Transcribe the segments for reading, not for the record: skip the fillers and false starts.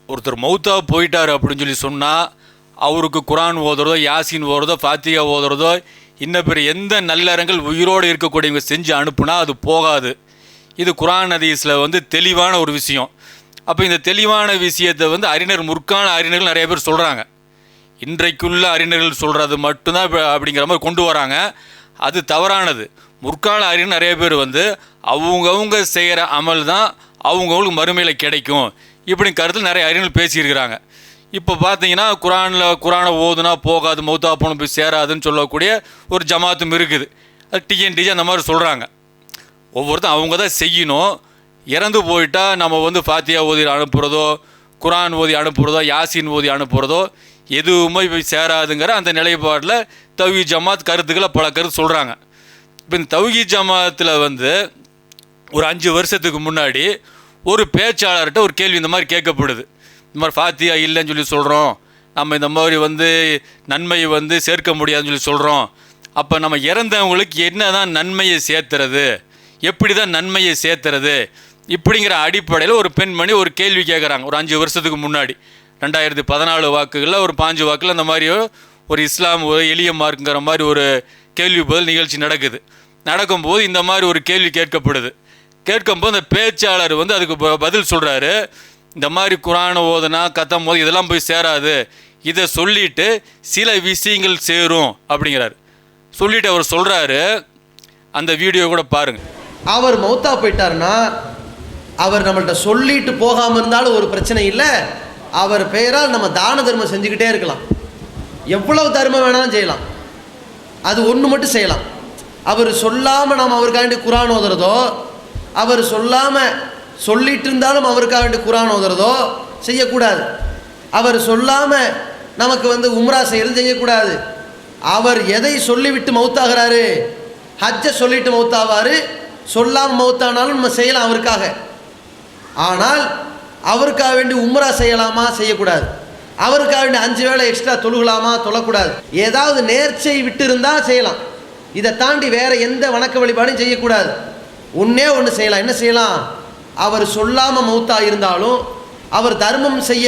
ஒருத்தர் மௌத்தா போயிட்டார் அப்படின்னு சொல்லி சொன்னால் அவருக்கு குரான் ஓதுறதோ யாசின் ஓதுறதோ ஃபாத்தியா ஓதுறதோ இன்னும் பிற எந்த நல்லறங்கள் உயிரோடு இருக்கக்கூடியவங்க செஞ்சு அனுப்புனா அது போகாது. இது குரான் ஹதீஸில் தெளிவான ஒரு விஷயம். அப்போ இந்த தெளிவான விஷயத்தை முற்கால அறிஞர்கள் நிறைய பேர் சொல்கிறாங்க. இன்றைக்குள்ள அறிஞர்கள் சொல்கிறது மட்டும்தான் அப்படிங்கிற மாதிரி கொண்டு வராங்க. அது தவறானது. முற்கால அறிஞர் நிறைய பேர் அவங்கவுங்க செய்கிற அமல் தான் அவங்கவுங்களுக்கு மறுமையில் கிடைக்கும் இப்படி கருத்தில் நிறைய அறிஞர்கள் பேசியிருக்கிறாங்க. இப்போ பார்த்தீங்கன்னா குரானை ஓதுனா போகாது, மௌத்தா போன போய் சேராதுன்னு சொல்லக்கூடிய ஒரு ஜமாத்தும் இருக்குது. அது டிஎன்டிஜி அந்த மாதிரி சொல்கிறாங்க. ஒவ்வொருத்தரும் அவங்க தான் செய்யணும். இறந்து போயிட்டால் நம்ம ஃபாத்தியா ஓதி அனுப்புகிறதோ குரான் ஓதி அனுப்புகிறதோ யாசின் ஓதி அனுப்புகிறதோ எதுவுமே போய் சேராதுங்கிற அந்த நிலைப்பாட்டில் தௌஹீத் ஜமாத் கருத்துக்களை பல கருத்து சொல்கிறாங்க. இப்போ இந்த தௌஹீத் ஜமாத்தில் ஒரு 5 வருஷத்துக்கு முன்னாடி ஒரு பேச்சாளர்கிட்ட ஒரு கேள்வி இந்த மாதிரி கேட்கப்படுது. இந்த மாதிரி ஃபாத்தியா இல்லைன்னு சொல்லி சொல்கிறோம், நம்ம இந்த மாதிரி நன்மையை சேர்க்க முடியாதுன்னு சொல்லி சொல்கிறோம். அப்போ நம்ம இறந்தவங்களுக்கு என்ன தான் நன்மையை சேர்த்துறது, எப்படி தான் நன்மையை சேர்த்துறது இப்படிங்கிற அடிப்படையில் ஒரு பெண்மணி ஒரு கேள்வி கேட்குறாங்க. ஒரு 5 வருஷத்துக்கு முன்னாடி 2014 வாக்குகளில் ஒரு 5 வாக்கில் அந்த மாதிரி ஒரு இஸ்லாம் ஒரு எளிய மார்க்குங்கிற மாதிரி ஒரு கேள்வி பதில் நிகழ்ச்சி நடக்கும்போது இந்த மாதிரி ஒரு கேள்வி கேட்கப்படுது. கேட்கும்போது அந்த பேச்சாளர் அதுக்கு பதில் சொல்கிறாரு, இந்த மாதிரி குரானை ஓதுனா கத்தம் போது இதெல்லாம் போய் சேராது, இதை சொல்லிட்டு சில விஷயங்கள் சேரும் அப்படிங்கிறாரு. சொல்லிட்டு அவர் சொல்கிறாரு, அந்த வீடியோ கூட பாருங்கள். அவர் மௌத்தா போயிட்டாருன்னா அவர் நம்மள்கிட்ட சொல்லிட்டு போகாமல் இருந்தாலும் ஒரு பிரச்சனை இல்லை. அவர் பெயரால் நம்ம தான தர்மம் செஞ்சுக்கிட்டே இருக்கலாம். எவ்வளவு தர்மம் வேணாலும் செய்யலாம். அது ஒன்று மட்டும் செய்யலாம். அவர் சொல்லாமல் நாம் அவருக்காண்டி குரான் ஓதுறதோ, அவர் சொல்லாமல் சொல்லிட்டு இருந்தாலும் அவருக்காக வேண்டி குரான் ஓதுறதோ செய்யக்கூடாது. அவர் சொல்லாமல் நமக்கு உம்ரா செய்கிறது செய்யக்கூடாது. அவர் எதை சொல்லிவிட்டு மௌத்தாகிறாரு, ஹஜ்ஜை சொல்லிட்டு மௌத்தாவார், சொல்லாமல் மௌத்தானாலும் நம்ம செய்யலாம் அவருக்காக. ஆனால் அவருக்காக வேண்டி உம்ரா செய்யலாமா, செய்யக்கூடாது. அவருக்காக வேண்டி 5 வேளை எக்ஸ்ட்ரா தொழுகலாமா, தொழக்கூடாது. ஏதாவது நேர்ச்சை விட்டு இருந்தால் செய்யலாம். இதை தாண்டி வேறு எந்த வணக்க வழிபாடும் செய்யக்கூடாது. ஒன்றே ஒன்று செய்யலாம். என்ன செய்யலாம்? அவர் சொல்லாமல் மௌத்தா இருந்தாலும், அவர் தர்மம் செய்ய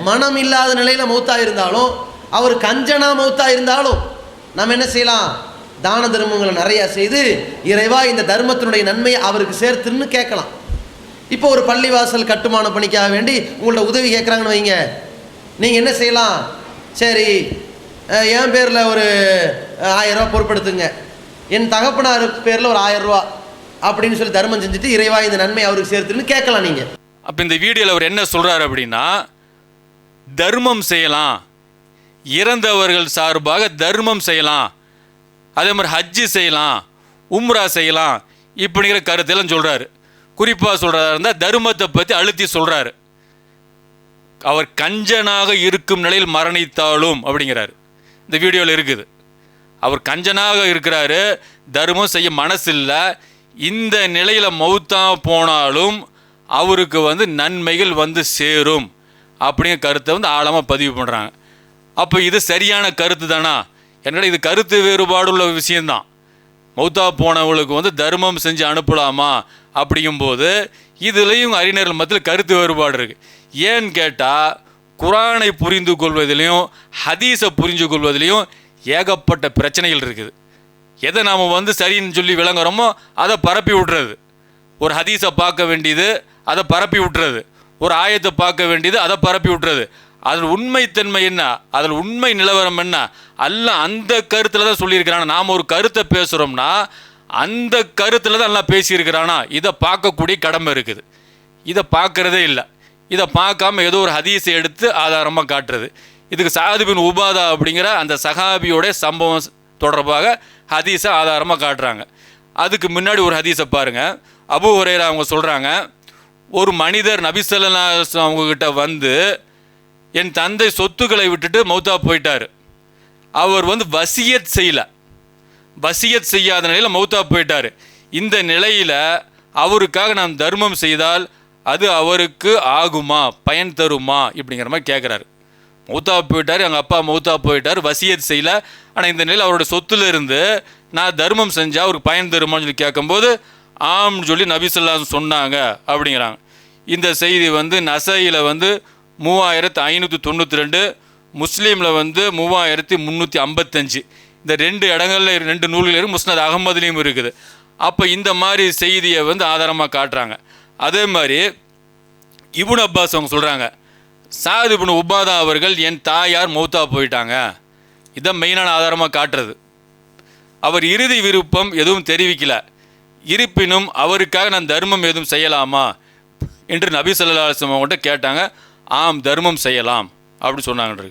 மனம் இல்லாத நிலையில் மௌத்தா இருந்தாலும், அவர் கஞ்சனா மௌத்தா இருந்தாலும் நம்ம என்ன செய்யலாம்? தான தர்மங்களை நிறையா செய்து இறைவா இந்த தர்மத்தினுடைய நன்மையை அவருக்கு சேர்த்துன்னு கேட்கலாம். இப்போ ஒரு பள்ளிவாசல் கட்டுமான பணிக்காக வேண்டி உங்கள்ட்ட உதவி கேட்குறாங்கன்னு வைங்க, நீங்கள் என்ன செய்யலாம்? சரி, என் பேரில் ஒரு 1000 ரூபா பொறுப்படுத்துங்க, என் தகப்பனார் பேரில் ஒரு 1000 ரூபா அப்படின்னு சொல்லி தர்மம் செஞ்சுட்டு இறைவா இந்த நன்மை அவருக்கு சேர்த்துன்னு கேட்கலாம் நீங்கள். அப்போ இந்த வீடியோவில் அவர் என்ன சொல்கிறார் அப்படின்னா, தர்மம் செய்யலாம், இறந்தவர்கள் சார்பாக தர்மம் செய்யலாம், அதே மாதிரி ஹஜ்ஜு செய்யலாம், உம்ரா செய்யலாம் இப்படிங்கிற கருத்தெல்லாம் சொல்கிறாரு. குறிப்பாக சொல்கிறதா இருந்தால் தர்மத்தை பற்றி அழுத்தி சொல்கிறாரு. அவர் கஞ்சனாக இருக்கும் நிலையில் மரணித்தாலும் அப்படிங்கிறாரு. இந்த வீடியோவில் இருக்குது. அவர் கஞ்சனாக இருக்கிறாரு, தர்மம் செய்ய மனசு இல்லை, இந்த நிலையில் மௌத்தா போனாலும் அவருக்கு நன்மைகள் சேரும் அப்படிங்கிற கருத்தை ஆழமாக பதிவு பண்ணுறாங்க. அப்போ இது சரியான கருத்து தானா? என்னடா இது கருத்து வேறுபாடுள்ள விஷயந்தான். மௌத்தா போனவங்களுக்கு தர்மம் செஞ்சு அனுப்பலாமா அப்படிங்கும்போது இதுலேயும் அறிஞர்கள் மத்தியில் கருத்து வேறுபாடு இருக்குது. ஏன்னு கேட்டால் குரானை புரிந்து கொள்வதிலையும் ஹதீஸை புரிஞ்சு கொள்வதிலையும் ஏகப்பட்ட பிரச்சனைகள் இருக்குது. எதை நாம் சரின்னு சொல்லி விளங்குறோமோ அதை பரப்பி விட்டுறது. ஒரு ஹதீஸை பார்க்க வேண்டியது அதை பரப்பி விட்டுறது, ஒரு ஆயத்தை பார்க்க வேண்டியது அதை பரப்பி விட்டுறது. அதில் உண்மைத்தன்மை என்ன, அதில் உண்மை நிலவரம் என்ன, அல்ல அந்த கருத்தில் தான் சொல்லியிருக்கிறானா. நாம் ஒரு கருத்தை பேசுகிறோம்னா அந்த கருத்தில் தான் எல்லாம் பேசியிருக்கிறானா, இதை பார்க்கக்கூடிய கடமை இருக்குது. இதை பார்க்குறதே இல்லை. இதை பார்க்காம ஏதோ ஒரு ஹதீஸை எடுத்து ஆதாரமாக காட்டுறது. இதுக்கு சஅத் பின் உபாதா அப்படிங்கிற அந்த சஹாபியோட சம்பவம் தொடர்பாக ஹதீஸை ஆதாரமாக காட்டுறாங்க. அதுக்கு முன்னாடி ஒரு ஹதீஸை பாருங்கள். அபூ ஹுரைரா அவங்க சொல்கிறாங்க, ஒரு மனிதர் நபி ஸல்லல்லாஹு அலைஹி வஸல்லம் அவங்கக்கிட்ட என் தந்தை சொத்துக்களை விட்டுட்டு மௌத்தா போயிட்டார், அவர் வசியத் செய்யலை, வசியத் செய்யாத நிலையில் மௌத்தா போயிட்டார், இந்த நிலையில் அவருக்காக நாம் தர்மம் செய்தால் அது அவருக்கு ஆகுமா, பயன் தருமா இப்படிங்கிற மாதிரி கேட்குறாரு. மௌத்தா போயிட்டார், எங்கள் அப்பா மௌத்தா போயிட்டார், வசியத் செய்யலை, ஆனால் இந்த நிலையில் அவரோட சொத்துல இருந்து நான் தர்மம் செஞ்சால் அவருக்கு பயன் தருமான்னு சொல்லி கேட்கும்போது ஆம்னு சொல்லி நபி ஸல்லல்லாஹு அலைஹி வஸல்லம் சொன்னாங்க அப்படிங்கிறாங்க. இந்த செய்தி வந்து நசையில் வந்து 3592, முஸ்லீமில் வந்து 3355. இந்த 2 இடங்களில் 2 நூல்கள் இருக்குது. முஸ்னத் அகமதுலேயும் இருக்குது. அப்போ இந்த மாதிரி செய்தியை வந்து ஆதாரமாக காட்டுறாங்க. அதே மாதிரி இப்னு அப்பாஸ் அவங்க சொல்கிறாங்க, சாத் இப்னு உபாதா அவர்கள் என் தாயார் மௌத்தா போயிட்டாங்க. இதான் மெயினான ஆதாரமாக காட்டுறது. அவர் இறுதி விருப்பம் எதுவும் தெரிவிக்கல, இருப்பினும் அவருக்காக நான் தர்மம் எதுவும் செய்யலாமா என்று நபி ஸல்லல்லாஹு அலைஹி வஸல்லம் அவங்கள்ட்ட கேட்டாங்க. ஆம், தர்மம் செய்யலாம் அப்படி சொன்னாங்க.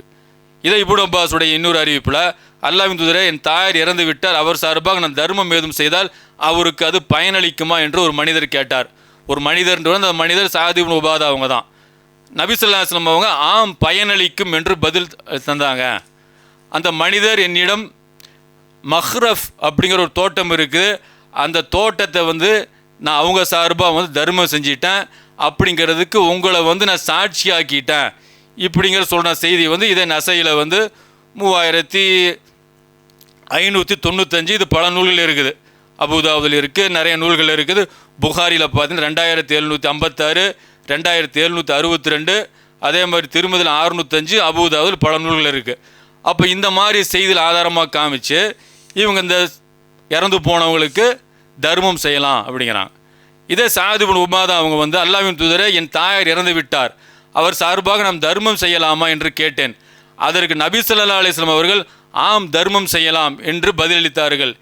இதை இப்னு அப்பாஸுடைய இன்னொரு அறிவிப்பில், அல்லாஹ்வின் தூதரே, என் தாயார் இறந்து விட்டால் அவர் சார்பாக நான் தர்மம் ஏதும் செய்தால் அவருக்கு அது பயனளிக்குமா என்று ஒரு மனிதர் கேட்டார். ஒரு மனிதர், அந்த மனிதர் சாத் இப்னு உபாதா அவங்க தான். நபி ஸல்லல்லாஹு அலைஹி வஸல்லம் அவங்க ஆம் பயனளிக்கும் என்று பதில் தந்தாங்க. அந்த மனிதர் என்னிடம் மஹ்ரஃப் அப்படிங்கிற ஒரு தோட்டம் இருக்குது, அந்த தோட்டத்தை வந்து நான் அவங்க சார்பாக வந்து தர்மம் செஞ்சிட்டேன் அப்படிங்கிறதுக்கு உங்களை வந்து நான் சாட்சியாக்கிட்டேன் இப்படிங்கிற சொல்கிற செய்தி வந்து இதே நசையில் வந்து 3595. இது பல நூல்கள் இருக்குது. அபூதாவுதில் இருக்குது, நிறைய நூல்கள் இருக்குது. புகாரியில் பார்த்தீங்கன்னா 2756, 2762, அதே மாதிரி திருமதியில் 605, அபூதாவுதில் பல நூல்கள் இருக்குது. அப்போ இந்த மாதிரி செய்தியில் ஆதாரமாக காமிச்சு இவங்க இந்த இறந்து போனவங்களுக்கு தர்மம் செய்யலாம் அப்படிங்கிறாங்க. இதே சாத் இப்னு உபாதா அவங்க வந்து, அல்லாஹ்வின் தூதரே, என் தாயார் இறந்து விட்டார், அவர் சார்பாக நாம் தர்மம் செய்யலாமா என்று கேட்டேன். அதற்கு நபி ஸல்லல்லாஹு அலைஹி வஸல்லம் அவர்கள் ஆம், தர்மம் செய்யலாம் என்று பதிலளித்தார்கள்.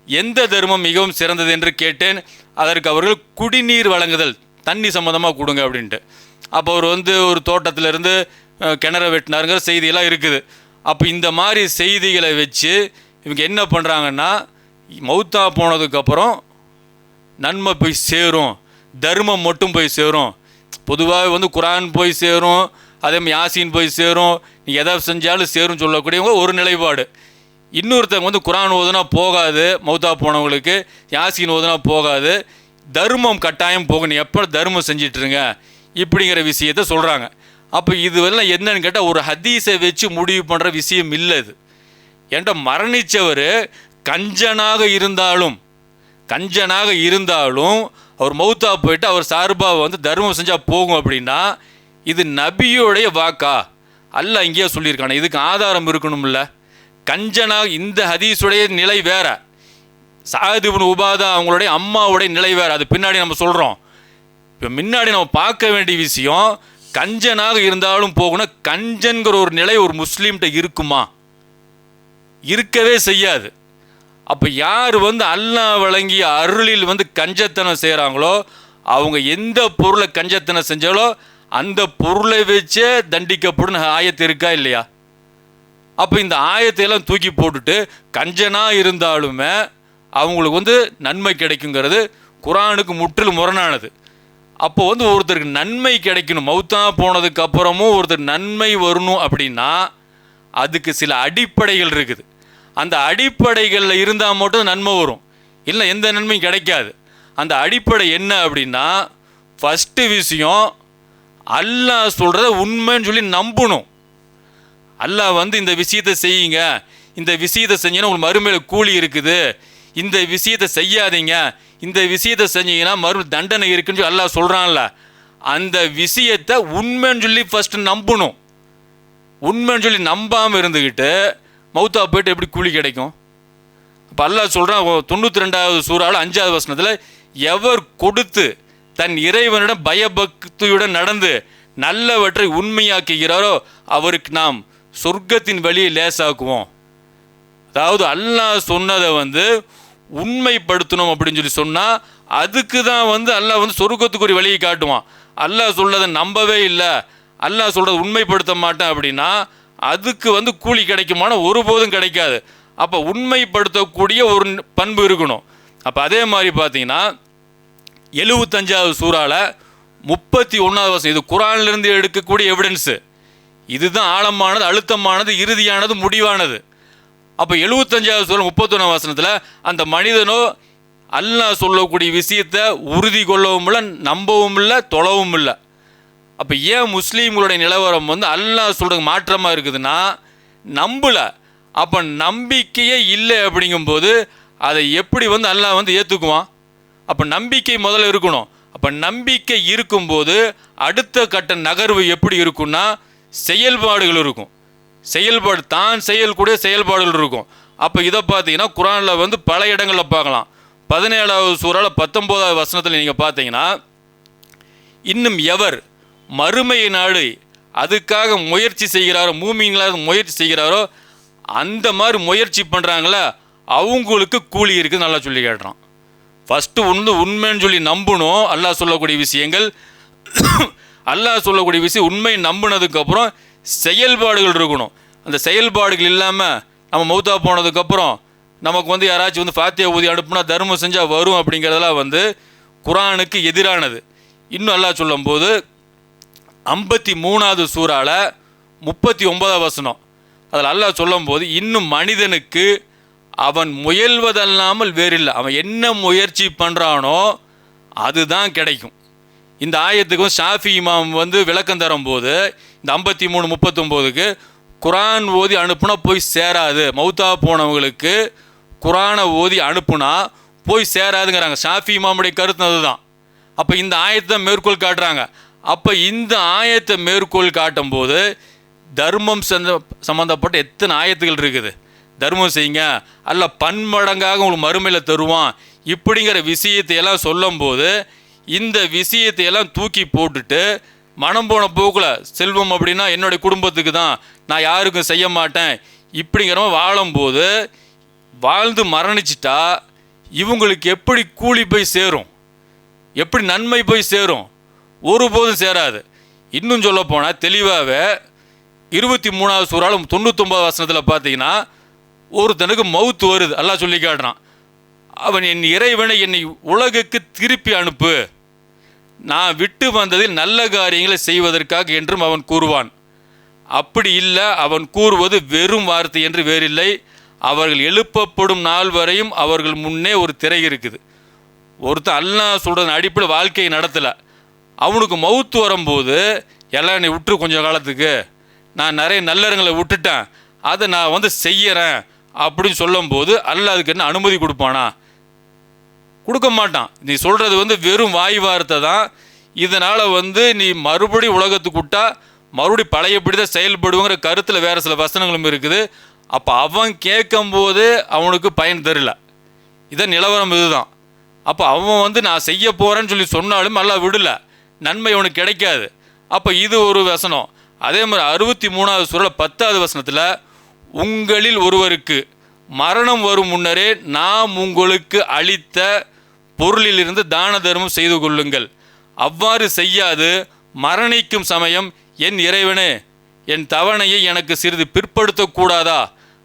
எந்த தர்மம் மிகவும் சிறந்தது என்று கேட்டேன். அதற்கு அவர்கள் குடிநீர் வழங்குதல், தண்ணி சம்மந்தமாக கொடுங்க அப்படின்ட்டு. அப்போ அவர் வந்து ஒரு தோட்டத்திலிருந்து கிணற வெட்டினாருங்கிற செய்தியெல்லாம் இருக்குது. அப்போ இந்த மாதிரி செய்திகளை வச்சு இவங்க என்ன பண்ணுறாங்கன்னா, மௌத்தா போனதுக்கப்புறம் நன்மை போய் சேரும், தர்மம் மட்டும் போய் சேரும். பொதுவாக வந்து குரான் போய் சேரும், அதே மாதிரி யாசீன் போய் சேரும், நீ எதை செஞ்சாலும் சேரும் சொல்லக்கூடியவங்க ஒரு நிலைப்பாடு. இன்னொருத்தவங்க வந்து குரான் ஓதுனா போகாது, மௌத்தா போனவங்களுக்கு யாசீன் ஓதுனா போகாது, தர்மம் கட்டாயம் போகும், நீ எப்போ தர்மம் செஞ்சிட்ருங்க இப்படிங்கிற விஷயத்த சொல்கிறாங்க. அப்போ இதுவெல்லாம் என்னன்னு கேட்டால் ஒரு ஹதீஸை வச்சு முடிவு பண்ணுற விஷயம் இல்லை. இது என்கிட்ட மரணித்தவர் கஞ்சனாக இருந்தாலும் அவர் மௌத்தா போயிட்டு அவர் சார்பாக வந்து தர்மம் செஞ்சால் போகும் அப்படின்னா இது நபியோடைய வாக்கா? அல்லாஹ் இங்கேயே சொல்லியிருக்கானே, இதுக்கு ஆதாரம் இருக்கணும்ல. கஞ்சனாக இந்த ஹதீஸுடைய நிலை வேற, சாத் இப்னு உபாதா அவங்களுடைய அம்மாவுடைய நிலை வேறு. அது பின்னாடி நம்ம சொல்கிறோம். இப்போ முன்னாடி நம்ம பார்க்க வேண்டிய விஷயம், கஞ்சனாக இருந்தாலும் போகணும். கஞ்சன்கிற ஒரு நிலை ஒரு முஸ்லீம்கிட்ட இருக்குமா? இருக்கவே செய்யாது. அப்போ யார் வந்து அல்லாஹ் வழங்கிய அருளில் வந்து கஞ்சத்தனம் செய்கிறாங்களோ அவங்க எந்த பொருளை கஞ்சத்தனம் செஞ்சாலோ அந்த பொருளை வச்சே தண்டிக்கப்படும் ஆயத்து இருக்கா இல்லையா? அப்போ இந்த ஆயத்தையெல்லாம் தூக்கி போட்டுட்டு கஞ்சனாக இருந்தாலுமே அவங்களுக்கு வந்து நன்மை கிடைக்குங்கிறது குரானுக்கு முற்றிலும் முரணானது. அப்போ வந்து ஒருத்தருக்கு நன்மை கிடைக்கணும், மௌத்தா போனதுக்கு அப்புறமும் ஒருத்தர் நன்மை வரணும் அப்படின்னா அதுக்கு சில அடிப்படைகள் இருக்குது. அந்த அடிப்படைகளில் இருந்தால் மட்டும் நன்மை வரும், இல்லை எந்த நன்மையும் கிடைக்காது. அந்த அடிப்படை என்ன அப்படின்னா, ஃபஸ்ட்டு விஷயம் அல்லாஹ் சொல்கிறத உண்மைன்னு சொல்லி நம்பணும். அல்லாஹ் வந்து இந்த விஷயத்தை செய்யுங்க, இந்த விஷயத்தை செஞ்சீங்கன்னா உங்களுக்கு மறுமையில் கூலி இருக்குது, இந்த விஷயத்தை செய்யாதீங்க, இந்த விஷயத்தை செஞ்சீங்கன்னா மறு தண்டனை இருக்குன்னு சொல்லி அல்லாஹ் சொல்கிறான்ல, அந்த விஷயத்தை உண்மைன்னு சொல்லி ஃபஸ்ட்டு நம்பணும். உண்மைன்னு சொல்லி நம்பாமல் இருந்துக்கிட்டு மௌத்தா போய்ட்டு எப்படி கூலி கிடைக்கும்? இப்போ அல்லாஹ் சொல்கிறான் 92வது சூறாவில் 5வது வசனத்தில், எவர் கொடுத்து தன் இறைவனிடம் பயபக்தியுடன் நடந்து நல்லவற்றை உண்மையாக்குகிறாரோ அவருக்கு நாம் சொர்க்கத்தின் வழியை லேசாக்குவோம். அதாவது அல்லாஹ் சொன்னதை வந்து உண்மைப்படுத்தணும் அப்படின்னு சொல்லி சொன்னால் அதுக்கு தான் வந்து அல்லாஹ் வந்து சொர்க்கத்துக்கு ஒரு வழியை காட்டுவான். அல்லாஹ் சொல்றதை நம்பவே இல்லை, அல்லாஹ் சொல்றதை உண்மைப்படுத்த மாட்டேன் அப்படின்னா அதுக்கு வந்து கூலி கிடைக்குமான ஒருபோதும் கிடைக்காது. அப்போ உண்மைப்படுத்தக்கூடிய ஒரு பண்பு இருக்கணும். அப்போ அதே மாதிரி பார்த்தீங்கன்னா 75வது சூறாவில் 31வது வசனம், இது குரானிலிருந்து எடுக்கக்கூடிய எவிடன்ஸு. இதுதான் ஆழமானது, அழுத்தமானது, இறுதியானது, முடிவானது. அப்போ 75வது சூறா 31வது வசனத்தில் அந்த மனிதனோ அல்லாஹ் சொல்லக்கூடிய விஷயத்தை உறுதி கொள்ளவும் இல்லை, நம்பவும் இல்லை, தொழவும் இல்லை. அப்போ ஏன் முஸ்லீம்களுடைய நிலவரம் வந்து அல்லாஹ் சொல்கிறது மாற்றமாக இருக்குதுன்னா நம்பலை. அப்போ நம்பிக்கையே இல்லை அப்படிங்கும்போது அதை எப்படி வந்து அல்லாஹ் வந்து ஏற்றுக்குவான்? அப்போ நம்பிக்கை முதல்ல இருக்கணும். அப்போ நம்பிக்கை இருக்கும்போது அடுத்த கட்ட நகர்வு எப்படி இருக்குன்னா செயல்பாடுகள் இருக்கும். செயல்பாடு தான் செய்யக்கூடிய செயல்பாடுகள் இருக்கும். அப்போ இதை பார்த்தீங்கன்னா குர்ஆனில் வந்து பல இடங்களில் பார்க்கலாம். 17வது சூறாவில் 19வது வசனத்தில் நீங்கள் பார்த்தீங்கன்னா, இன்னும் எவர் மறுமையை நாடு அதுக்காக முயற்சி செய்கிறாரோ, மூமின்களாக முயற்சி செய்கிறாரோ, அந்த மாதிரி முயற்சி பண்ணுறாங்களே அவங்களுக்கு கூலி இருக்குது நல்லா சொல்லி கேட்டுறான். ஃபஸ்ட்டு உண்மைன்னு சொல்லி நம்பணும் அல்லாஹ் சொல்லக்கூடிய விஷயங்கள். அல்லாஹ் சொல்லக்கூடிய விஷயம் உண்மை நம்பினதுக்கப்புறம் செயல்பாடுகள் இருக்கணும். அந்த செயல்பாடுகள் இல்லாமல் நம்ம மௌத்தா போனதுக்கப்புறம் நமக்கு வந்து யாராச்சும் வந்து ஃபாத்தியா ஊதி அனுப்புனா தர்மம் செஞ்சால் வரும் அப்படிங்கிறதெல்லாம் வந்து குர்ஆனுக்கு எதிரானது. இன்னும் அல்லாஹ் சொல்லும்போது 53வது சூறாவில் 39வது வசனம் அதில் அல்லாஹ் சொல்லும்போது, இன்னும் மனிதனுக்கு அவன் முயல்வதல்லாமல் வேறில்லை, அவன் என்ன முயற்சி பண்ணுறானோ அதுதான் கிடைக்கும். இந்த ஆயத்துக்கும் ஷாஃபி இமாம் வந்து விளக்கம் தரும்போது இந்த 53 39க்கு குர்ஆன் ஓதி அனுப்புனா போய் சேராது, மௌத்தா போனவங்களுக்கு குர்ஆனை ஓதி அனுப்புனா போய் சேராதுங்கிறாங்க. ஷாஃபி இமாமுடைய கருத்து அதுதான். அப்போ இந்த ஆயத்தை மேற்கோள் காட்டுறாங்க. அப்போ இந்த ஆயத்தை மேற்கோள் காட்டும் போது தர்மம் சம்மந்தப்பட்ட எத்தனை ஆயத்துகள் இருக்குது. தர்மம் செய்யுங்க, அல்ல பன்மடங்காக உங்களுக்கு மறுமையில் தருவான் இப்படிங்கிற விஷயத்தையெல்லாம் சொல்லும்போது இந்த விஷயத்தையெல்லாம் தூக்கி போட்டுட்டு மனம் போன போக்கில் செல்வம் அப்படின்னா என்னுடைய குடும்பத்துக்கு தான், நான் யாருக்கும் செய்ய மாட்டேன் இப்படிங்கிற வாழும்போது வாழ்ந்து மரணிச்சிட்டா இவங்களுக்கு எப்படி கூலி போய் சேரும், எப்படி நன்மை போய் சேரும்? ஒருபோதும் சேராது. இன்னும் சொல்ல போனால் தெளிவாகவே 23வது சூறாவில் 99வது வசனத்தில் பார்த்தீங்கன்னா ஒருத்தனுக்கு மவுத்து வருது, அல்லாஹ் சொல்லி காட்டுறான். அவன் என் இறைவனை என்னை உலகுக்கு திருப்பி அனுப்பு, நான் விட்டு வந்ததில் நல்ல காரியங்களை செய்வதற்காக என்றும் அவன் கூறுவான். அப்படி இல்லை, அவன் கூறுவது வெறும் வார்த்தை என்று வேறில்லை, அவர்கள் எழுப்பப்படும் நாள் வரையும் அவர்கள் முன்னே ஒரு திரை இருக்குது. ஒருத்தன் அல்லாஹ் சொல்கிறதன் அடிப்படையில் வாழ்க்கையை நடத்தலை, அவனுக்கு மவுத்து வரும்போது எல்லாம் என்னை விட்டு கொஞ்சம் காலத்துக்கு நான் நிறைய நல்லறங்களை விட்டுட்டேன், அதை நான் வந்து செய்யறேன் அப்படின்னு சொல்லும்போது அல்லாஹ் அதுக்கு என்ன அனுமதி கொடுப்பானா? கொடுக்க மாட்டான். நீ சொல்கிறது வந்து வெறும் வாய் வார்த்தை தான், இதனால் வந்து நீ மறுபடியும் உலகத்துக்கு விட்டா மறுபடியும் பழையபடி தான் செயல்படுவோங்கிற கருத்தில் வேறு சில வசனங்களும் இருக்குது. அப்போ அவன் கேட்கும்போது அவனுக்கு பயன் தரல. இதான் நிலவரம், இதுதான். அப்போ அவன் வந்து நான் செய்ய போகிறேன்னு சொல்லி சொன்னாலும் அல்லாஹ் விடலை, நன்மை அவனுக்கு கிடைக்காது. அப்போ இது ஒரு வசனம். அதே மாதிரி 63வது சூறாவில் 10வது வசனத்தில், உங்களில் ஒருவருக்கு மரணம் வரும் முன்னரே நாம் உங்களுக்கு அளித்த பொருளிலிருந்து தான தர்மம் செய்து கொள்ளுங்கள், அவ்வாறு செய்யாது மரணிக்கும் சமயம் என் இறைவனே என் தவணையை எனக்கு சிறிது பிற்படுத்தக்கூடாதா,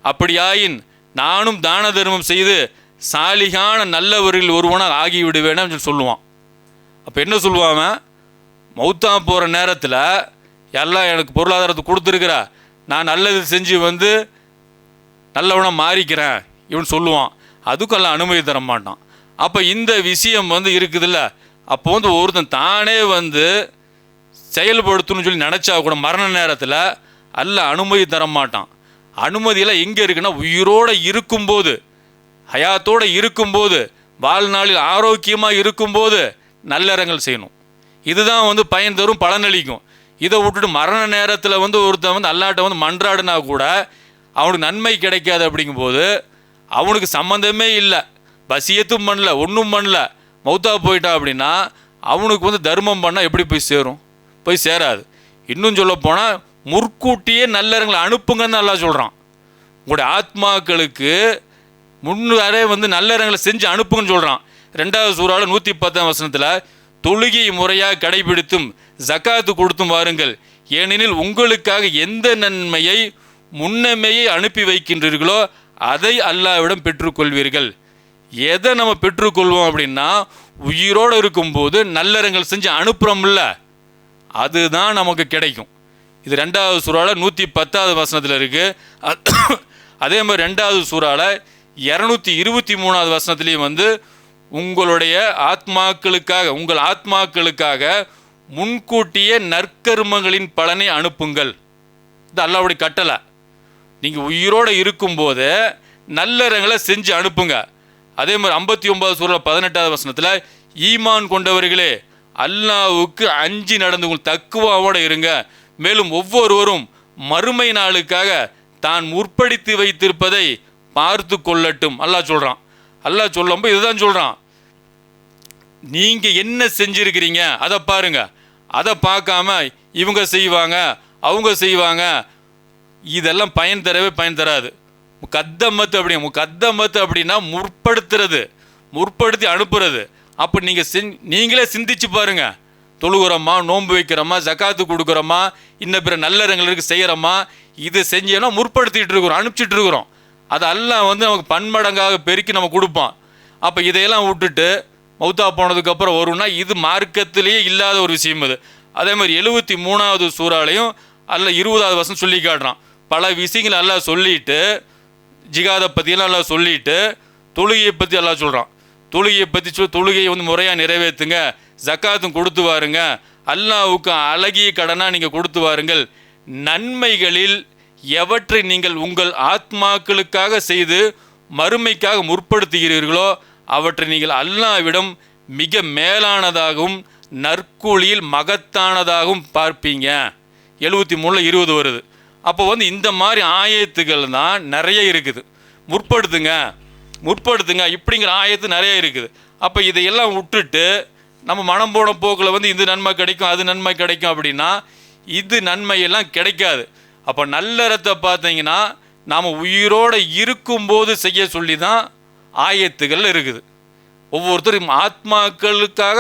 அப்படியாயின் நானும் தான தர்மம் செய்து சாலிகான நல்லவர்கள் ஒருவனாக ஆகிவிடுவேன்னு சொல்லி சொல்லுவான். அப்போ என்ன சொல்லுவான்? மௌத்தா போகிற நேரத்தில் எல்லாம் எனக்கு பொருளாதாரத்தை கொடுத்துருக்குறா, நான் நல்லது செஞ்சு வந்து நல்லவனாக மாறிக்கிறேன் இவன் சொல்லுவான். அதுக்கெல்லாம் அனுமதி தர மாட்டான். அப்போ இந்த விஷயம் வந்து இருக்குதுல்ல, அப்போ வந்து ஒருத்தன் தானே வந்து செயல்படுத்தணும்னு சொல்லி நினச்சா கூட மரண நேரத்தில் அல்லாஹ் அனுமதி தர மாட்டான். அனுமதியெல்லாம் எங்கே இருக்குன்னா உயிரோடு இருக்கும்போது, ஹயாத்தோடு இருக்கும்போது, வாழ்நாளில் ஆரோக்கியமாக இருக்கும்போது நல்லறங்கள் செய்யணும். இதுதான் வந்து பயன் தரும், பலனளிக்கும். இதை விட்டுட்டு மரண நேரத்தில் வந்து ஒருத்தன் வந்து அல்லாட்ட வந்து மன்றாடுனா கூட அவனுக்கு நன்மை கிடைக்காது. அப்படிங்கும்போது அவனுக்கு சம்மந்தமே இல்லை, வசியத்தும் பண்ணல, ஒன்றும் பண்ணல, மௌத்தா போயிட்டா அப்படின்னா அவனுக்கு வந்து தர்மம் பண்ணால் எப்படி போய் சேரும்? போய் சேராது. இன்னும் சொல்ல போனால் முற்கூட்டியே நல்லறங்களை அனுப்புங்கன்னு நல்லா சொல்கிறான். உங்களுடைய ஆத்மாக்களுக்கு முன்னரே வந்து நல்லறங்களை செஞ்சு அனுப்புங்கன்னு சொல்கிறான். 2வது சூறாவில் 110ஆம் வசனத்தில், தொழுகை முறையாக கடைபிடித்தும் ஜக்காத்து கொடுத்தும் வாருங்கள், ஏனெனில் உங்களுக்காக எந்த நன்மையை முன்னமையை அனுப்பி வைக்கின்றீர்களோ அதை அல்லாஹ்விடம் பெற்றுக்கொள்வீர்கள். எதை நம்ம பெற்றுக்கொள்வோம் அப்படின்னா உயிரோடு இருக்கும்போது நல்லறங்கள் செஞ்சு அனுப்புகிறோம்ல, அதுதான் நமக்கு கிடைக்கும். இது 2வது சூறாவில் 110வது வசனத்தில் இருக்குது. அதே மாதிரி 2வது சூறாவில் 223வது வசனத்துலேயும் வந்து உங்களுடைய ஆத்மாக்களுக்காக, உங்கள் ஆத்மாக்களுக்காக முன்கூட்டியே நற்கர்மங்களின் பலனை அனுப்புங்கள். இது அல்லாஹ்வுடைய கட்டளை. நீங்கள் உயிரோடு இருக்கும்போது நல்லறங்களை செஞ்சு அனுப்புங்க. அதே மாதிரி 59 சூரா 18வது வசனத்தில் ஈமான் கொண்டவர்களே அல்லாஹ்வுக்கு அஞ்சி நடந்து தக்குவாவோட இருங்க, மேலும் ஒவ்வொருவரும் மறுமை நாளுக்காக தான் முற்படுத்தி வைத்திருப்பதை பார்த்து கொள்ளட்டும் அல்லாஹ் சொல்கிறான். அல்லாஹ் சொல்லும்போது இதுதான் சொல்கிறான், நீங்கள் என்ன செஞ்சுருக்கிறீங்க அதை பாருங்க, அதை பார்க்காம இவங்க செய்வாங்க அவங்க செய்வாங்க, இதெல்லாம் பயன் தரவே பயன் தராது. முகத்தமத்து அப்படின்னா முற்படுத்துறது, முற்படுத்தி அனுப்புறது. அப்போ நீங்கள் நீங்களே சிந்திச்சு பாருங்க, தொழுகிறோமா, நோன்பு வைக்கிறோமா, ஜக்காத்து கொடுக்குறோமா, இன்னும் பிற நல்லறங்களுக்கு செய்கிறோமா, இது செஞ்சோன்னா முற்படுத்திட்டு இருக்கிறோம், அனுப்பிச்சிட்டு இருக்கிறோம். அது அல்லாஹ் நமக்கு பன்மடங்காக பெருக்கி நம்ம கொடுப்பான். அப்போ இதையெல்லாம் விட்டுட்டு மௌத்தா போனதுக்கப்புறம் வரும்னா இது மார்க்கத்திலேயே இல்லாத ஒரு விஷயம் அது. அதே மாதிரி 73வது சூறாலையும் அல்லாஹ் 20வது வசனம் சொல்லி காட்டுறான். பல விஷயங்களை அல்லாஹ் சொல்லிட்டு, ஜிகாதை பற்றியெல்லாம் அல்லாஹ் சொல்லிட்டு தொழுகையை பற்றி அல்லாஹ் சொல்கிறான். தொழுகையை பற்றி தொழுகையை முறையாக நிறைவேற்றுங்க, ஜக்காத்தும் கொடுத்து வாருங்க, அல்லாஹ்வுக்கு அழகிய கடனாக நீங்கள் கொடுத்து வாருங்கள், நன்மைகளில் எவற்றை நீங்கள் உங்கள் ஆத்மாக்களுக்காக செய்து மறுமைக்காக முற்படுத்துகிறீர்களோ அவற்றை நீங்கள் அல்லாஹ்விடம் மிக மேலானதாகவும் நற்கூலியில் மகத்தானதாகவும் பார்ப்பீங்க. 73ல் 20 வருது. அப்போ இந்த மாதிரி ஆயத்துக்கள் தான் நிறைய இருக்குது. முற்படுத்துங்க முற்படுத்துங்க இப்படிங்கிற ஆயத்து நிறைய இருக்குது. அப்போ இதையெல்லாம் விட்டுட்டு நம்ம மனம் போன போக்கில் இது நன்மை கிடைக்கும் அது நன்மை கிடைக்கும் அப்படின்னா இது நன்மையெல்லாம் கிடைக்காது. அப்போ நல்லறத்தை பார்த்தீங்கன்னா நாம் உயிரோடு இருக்கும்போது செய்ய சொல்லி தான் ஆயத்துகள் இருக்குது. ஒவ்வொருத்தரும் ஆத்மாக்களுக்காக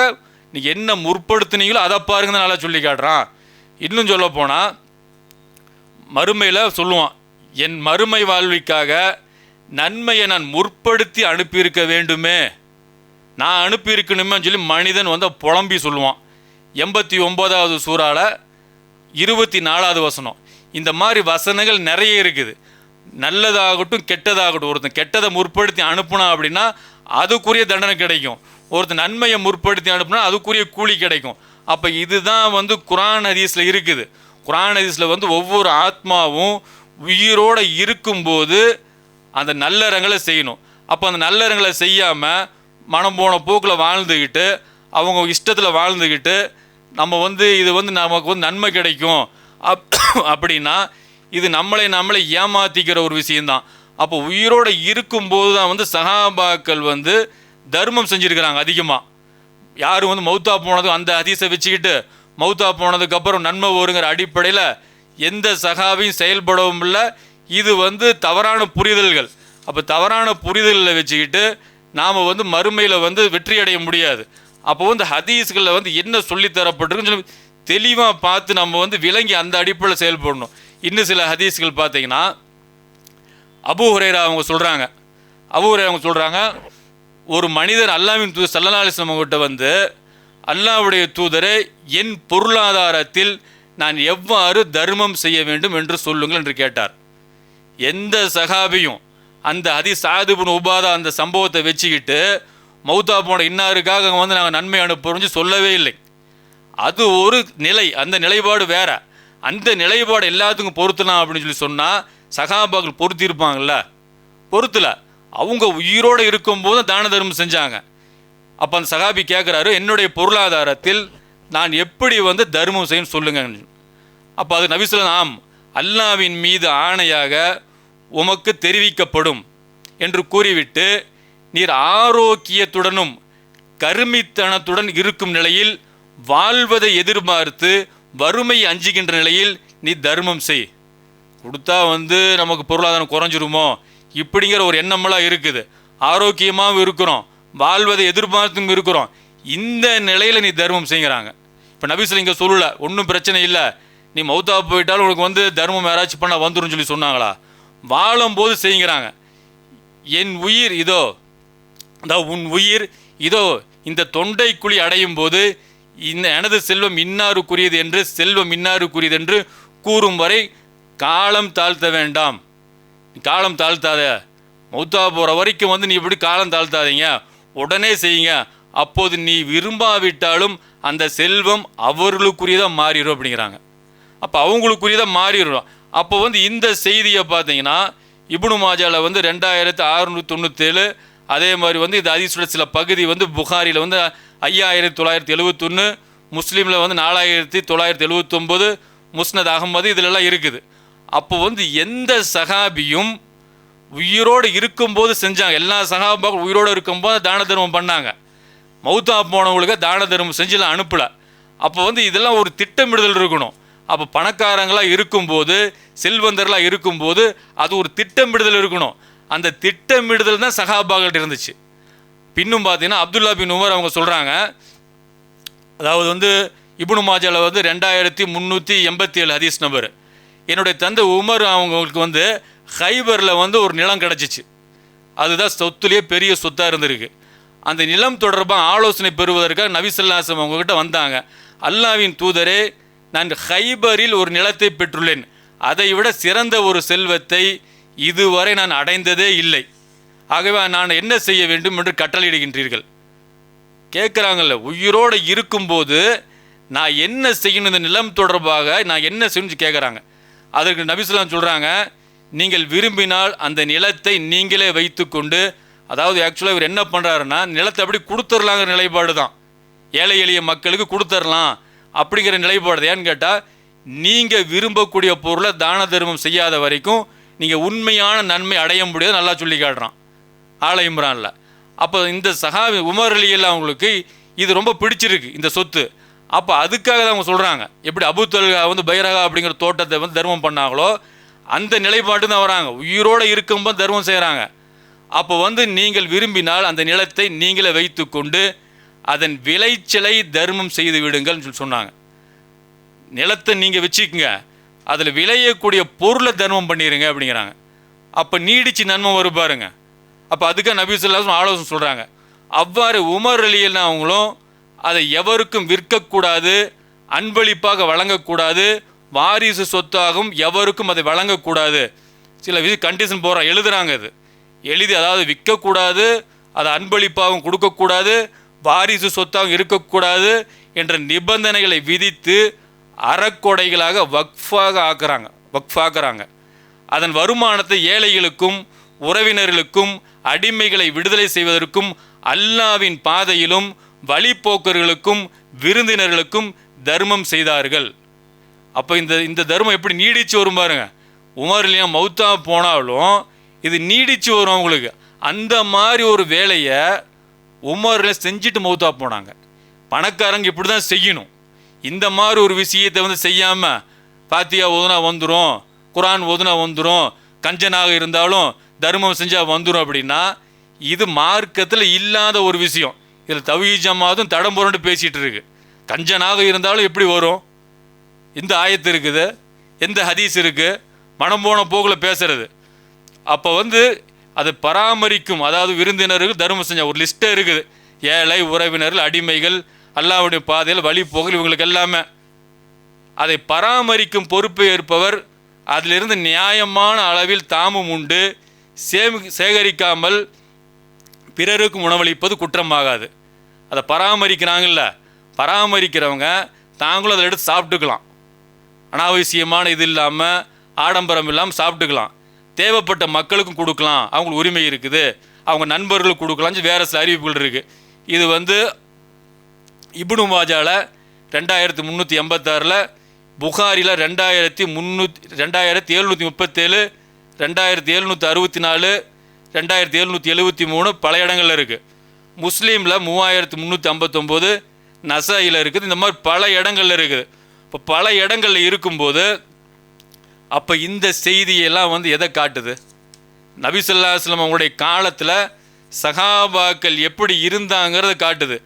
நீ என்ன முற்படுத்தினீங்களோ அதை பாருங்கன்னு நல்லா சொல்லி காட்டுறான். இன்னும் சொல்ல போனால் மறுமையில் சொல்லுவான், என் மறுமை வாழ்விற்காக நன்மையை நான் முற்படுத்தி அனுப்பியிருக்க வேண்டுமே, நான் அனுப்பியிருக்கணுமே சொல்லி மனிதன் புலம்பி சொல்லுவான். 89வது சூறாவில் 24வது வசனம். இந்த மாதிரி வசனங்கள் நிறைய இருக்குது. நல்லதாகட்டும் கெட்டதாகட்டும், ஒருத்தன் கெட்டதை முற்படுத்தி அனுப்புனா அப்படின்னா அதுக்குரிய தண்டனை கிடைக்கும், ஒருத்தன் நன்மையை முற்படுத்தி அனுப்புனா அதுக்குரிய கூலி கிடைக்கும். அப்போ இதுதான் குர்ஆன் ஹதீஸில் இருக்குது. குர்ஆன் ஹதீஸில் ஒவ்வொரு ஆத்மாவும் உயிரோடு இருக்கும்போது அந்த நல்லறங்களை செய்யணும். அப்போ அந்த நல்லறங்களை செய்யாமல் மனம் போன போக்கில் வாழ்ந்துக்கிட்டு அவங்க இஷ்டத்தில் வாழ்ந்துக்கிட்டு நம்ம இது நமக்கு நன்மை கிடைக்கும் அப்படின்னா இது நம்மளை ஏமாற்றிக்கிற ஒரு விஷயந்தான். அப்போ உயிரோடு இருக்கும்போது தான் சஹாபாக்கள் தர்மம் செஞ்சுருக்கிறாங்க அதிகமாக. யாரும் மௌத்தா போனதும் அந்த ஹதீஸை வச்சுக்கிட்டு மௌத்தா போனதுக்கப்புறம் நன்மை வருங்கிற அடிப்படையில் எந்த சஹாபியும் செயல்படவும் இல்லை. இது தவறான புரிதல்கள். அப்போ தவறான புரிதல்களை வச்சுக்கிட்டு நாம் மறுமையில் வெற்றி அடைய முடியாது. அப்போ ஹதீஸ்களில் என்ன சொல்லித்தரப்பட்டிருக்குன்னு சொல்லி தெளிவாக பார்த்து நம்ம விளங்கி அந்த அடிப்படையில் செயல்படணும். இன்னும் சில ஹதீஸ்கள் பார்த்தீங்கன்னா அபூ ஹுரைரா அவங்க சொல்கிறாங்க, ஒரு மனிதர் அல்லாஹ்வின் தூதர் ஸல்லல்லாஹு அலைஹி வஸல்லம் கிட்ட அல்லாஹ்வுடைய தூதரே, என் பொருளாதாரத்தில் நான் எவ்வாறு தர்மம் செய்ய வேண்டும் என்று சொல்லுங்கள் என்று கேட்டார். எந்த சஹாபியும் அந்த ஹதீஸ் சஅத் இப்னு உபாதா அந்த சம்பவத்தை வச்சுக்கிட்டு மௌத்தா போன இன்னாருக்காக நாங்கள் நன்மை அனுப்புறோம்னு சொல்லவே இல்லை. அது ஒரு நிலை, அந்த நிலைப்பாடு வேற. அந்த நிலைப்பாடு எல்லாத்துக்கும் பொறுத்தலாம் அப்படின்னு சொல்லி சொன்னால் சஹாபாக்கள் பொறுத்திருப்பாங்கள்ல, பொறுத்தல. அவங்க உயிரோடு இருக்கும்போது தான தர்மம் செஞ்சாங்க. அப்போ அந்த சஹாபி கேட்குறாரு, என்னுடைய பொருளாதாரத்தில் நான் எப்படி தர்மம் செய்யணும் சொல்லுங்க. அப்போ அது நபி ஸல்லல்லாஹு அலைஹி வஸல்லம், அல்லாஹ்வின் மீது ஆணையாக உமக்கு தெரிவிக்கப்படும் என்று கூறிவிட்டு, நீர் ஆரோக்கியத்துடனும் கருமித்தனத்துடன் இருக்கும் நிலையில் வாழ்வதை எதிர்பார்த்து வறுமை அஞ்சுகின்ற நிலையில் நீ தர்மம் செய். கொடுத்தா நமக்கு பொருளாதாரம் குறைஞ்சிருமோ இப்படிங்கிற ஒரு எண்ணமெல்லாம் இருக்குது. ஆரோக்கியமாகவும் இருக்கிறோம், வாழ்வதை எதிர்பார்த்தும் இருக்கிறோம், இந்த நிலையில் நீ தர்மம் செய்கிறாங்க. இப்போ நபி ஸல்லல்லாஹு இங்கே சொல்லலை, ஒன்றும் பிரச்சனை இல்லை, நீ மௌத்தா போயிட்டாலும் உனக்கு தர்மம் யாராச்சும் பண்ண வந்துடும் சொல்லி சொன்னாங்களா? வாழும்போது செய்கிறாங்க. என் உயிர் இதோ, உன் உயிர் இதோ இந்த தொண்டை குழி அடையும் போது எனது செல்வம் இன்னாருக்குரியது என்று செல்வம் இன்னாருக்குரியது என்று கூறும் வரை காலம் தாழ்த்த வேண்டாம். காலம் தாழ்த்தாத, மௌத்தா போகிற வரைக்கும் நீ இப்படி காலம் தாழ்த்தாதீங்க, உடனே செய்யுங்க. அப்போது நீ விரும்பாவிட்டாலும் அந்த செல்வம் அவர்களுக்குரியதாக மாறிடும் அப்படிங்கிறாங்க. அப்போ அவங்களுக்குரியதாக மாறிடும். அப்போ இந்த செய்தியை பார்த்தீங்கன்னா இப்னு மாஜாவில் 2697, அதே மாதிரி வந்து இந்த ஹதீஸோட சில பகுதி வந்து புகாரியில் வந்து 5971, முஸ்லீமில் வந்து 4979, முஸ்னத் அகமது இதிலெல்லாம் இருக்குது. அப்போ வந்து எந்த சஹாபியும் உயிரோடு இருக்கும்போது செஞ்சாங்க. எல்லா சஹாபாக்களும் உயிரோடு இருக்கும்போது தான தர்மம் பண்ணாங்க. மௌத்தா போனவங்களுக்கு தான தர்மம் செஞ்சுலாம் அனுப்பலை. அப்போ வந்து இதெல்லாம் ஒரு திட்டமிடுதல் இருக்கணும். அப்போ பணக்காரங்களாக இருக்கும்போது, செல்வந்தர்களாக இருக்கும்போது அது ஒரு திட்டமிடுதல் இருக்கணும். அந்த திட்டமிடுதல் தான் சஹாபாக்கள் இருந்துச்சு. பின்னும் பார்த்தீங்கன்னா அப்துல்லா பின் உமர் அவங்க சொல்கிறாங்க, அதாவது வந்து இப்னு மாஜாவில் வந்து 2387 ஹதீஸ் நம்பர். என்னுடைய தந்தை உமர் அவங்களுக்கு வந்து ஹைபரில் வந்து ஒரு நிலம் கிடச்சிச்சு. அதுதான் சொத்துலேயே பெரிய சொத்தாக இருந்திருக்கு. அந்த நிலம் தொடர்பாக ஆலோசனை பெறுவதற்காக நபி ஸல்லல்லாஹு அலைஹி வஸல்லம் அவங்ககிட்ட வந்தாங்க. அல்லாஹ்வின் தூதரே, நான் ஹைபரில் ஒரு நிலத்தை பெற்றுள்ளேன். அதை விட சிறந்த ஒரு செல்வத்தை இதுவரை நான் அடைந்ததே இல்லை. ஆகவே நான் என்ன செய்ய வேண்டும் என்று கட்டளையிடுகின்றீர்கள்? கேட்குறாங்கல்ல, உயிரோடு இருக்கும்போது நான் என்ன செய்யணும், இந்த நிலம் தொடர்பாக நான் என்ன செய்யணும்னு கேட்குறாங்க. அதற்கு நபி ஸல்லல்லாஹு அலைஹி வஸல்லம் சொல்கிறாங்க, நீங்கள் விரும்பினால் அந்த நிலத்தை நீங்களே வைத்து கொண்டு, அதாவது ஆக்சுவலாக இவர் என்ன பண்ணுறாருன்னா நிலத்தை அப்படி கொடுத்துடலாங்கிற நிலைப்பாடு தான். ஏழை எளிய மக்களுக்கு கொடுத்துடலாம் அப்படிங்கிற நிலைப்பாடு. ஏன்னு கேட்டால், நீங்கள் விரும்பக்கூடிய பொருளை தான தர்மம் செய்யாத வரைக்கும் நீங்கள் உண்மையான நன்மை அடைய முடியாது. நல்லா சொல்லி காட்டுறான் ஆல இம்ரானில். அப்போ இந்த சஹாபி உமர் அலியில் அவங்களுக்கு இது ரொம்ப பிடிச்சிருக்கு இந்த சொத்து. அப்போ அதுக்காக தான் அவங்க சொல்கிறாங்க, எப்படி அபு தல்ஹா வந்து பைரகா அப்படிங்கிற தோட்டத்தை வந்து தர்மம் பண்ணாங்களோ அந்த நிலைப்பாட்டு தான் வராங்க. உயிரோடு இருக்கும்போது தர்மம் செய்கிறாங்க. அப்போ வந்து நீங்கள் விரும்பினால் அந்த நிலத்தை நீங்களே வைத்து கொண்டு அதன் விளைச்சலை தர்மம் செய்து விடுங்கள்னு சொன்னாங்க. நிலத்தை நீங்கள் வச்சுக்கோங்க, அதில் விளையக்கூடிய பொருளை தர்மம் பண்ணிடுங்க அப்படிங்கிறாங்க. அப்போ நீடிச்சு நன்மை வரும் பாருங்க. அப்போ அதுக்காக நபி ஸல்லல்லாஹு அலைஹி வஸல்லம் ஆலோசனை சொல்கிறாங்க. அவ்வாறு உமர் அலியல்னா அவங்களும் அதை எவருக்கும் விற்கக்கூடாது, அன்பளிப்பாக வழங்கக்கூடாது, வாரிசு சொத்தாகவும் எவருக்கும் அதை வழங்கக்கூடாது. சில கண்டிஷன் போகிறாங்க, எழுதுகிறாங்க. அது எழுதி, அதாவது விற்கக்கூடாது, அதை அன்பளிப்பாகவும் கொடுக்கக்கூடாது, வாரிசு சொத்தாகவும் இருக்கக்கூடாது என்ற நிபந்தனைகளை விதித்து அறக்கொடைகளாக வக்ஃபாக்குறாங்க. அதன் வருமானத்தை ஏழைகளுக்கும் உறவினர்களுக்கும் அடிமைகளை விடுதலை செய்வதற்கும் அல்லாஹ்வின் பாதையிலும் வழிபோக்கர்களுக்கும் விருந்தினர்களுக்கும் தர்மம் செய்தார்கள். அப்போ இந்த தர்மம் எப்படி நீடிச்சு வரும் பாருங்க. உமர்லையும் மௌத்தா போனாலும் இது நீடிச்சு வரும் அவங்களுக்கு. அந்த மாதிரி ஒரு வேலையை உமரில் செஞ்சுட்டு மௌத்தா போனாங்க. பணக்காரங்க இப்படி தான் செய்யணும். இந்த மாதிரி ஒரு விஷயத்தை வந்து செய்யாமல் பாத்தியா ஓதுனா வந்துடும், குரான் ஓதுனா வந்துடும், கஞ்சனாக இருந்தாலும் தர்மம் செஞ்சால் வந்துடும் அப்படின்னா இது மார்க்கத்தில் இல்லாத ஒரு விஷயம். இதில் தௌஹீத் ஜமாத்தும் தடம் புரண்டு பேசிகிட்டு இருக்கு. கஞ்சனாக இருந்தாலும் எப்படி வரும்? எந்த ஆயத்து இருக்குது, எந்த ஹதீஸ் இருக்குது? மனம் போன போக்கில் பேசுறது. அப்போ வந்து அதை பராமரிக்கும், அதாவது விருந்தினர்கள் தர்மம் செஞ்ச ஒரு லிஸ்ட்டே இருக்குது. ஏழை உறவினர்கள் அடிமைகள் அல்லாஹ்வுடைய பாதையில் வழிபோக்கல் இவங்களுக்கு எல்லாமே அதை பராமரிக்கும் பொறுப்பை ஏற்பவர். அதிலிருந்து நியாயமான அளவில் தாமும் உண்டு சேகரிக்காமல் பிறருக்கும் உணவளிப்பது குற்றமாகாது. அதை பராமரிக்கிறாங்கல்ல, பராமரிக்கிறவங்க தாங்களும் அதில் எடுத்து சாப்பிட்டுக்கலாம். அனாவசியமான இது இல்லாமல் ஆடம்பரம் இல்லாமல் சாப்பிட்டுக்கலாம். தேவைப்பட்ட மக்களுக்கும் கொடுக்கலாம், அவங்களுக்கு உரிமை இருக்குது. அவங்க நண்பர்களுக்கு கொடுக்கலாம்னு வேறு சில அறிவிப்புகள் இருக்குது. இது வந்து இப்னு மாஜாவில் 2386, புகாரில் 2737, 2764, 2773 பல இடங்களில் இருக்குது. முஸ்லீமில் 3359, நசாயில் இருக்குது. இந்த மாதிரி பல இடங்களில் இருக்குது. இப்போ பல இடங்களில் இருக்கும்போது அப்போ இந்த செய்தியெல்லாம் வந்து எதை காட்டுது? நபி ஸல்லல்லாஹு அலைஹி வஸல்லம் அவங்களுடைய காலத்தில் சஹாபாக்கள் எப்படி இருந்தாங்கிறத காட்டுது.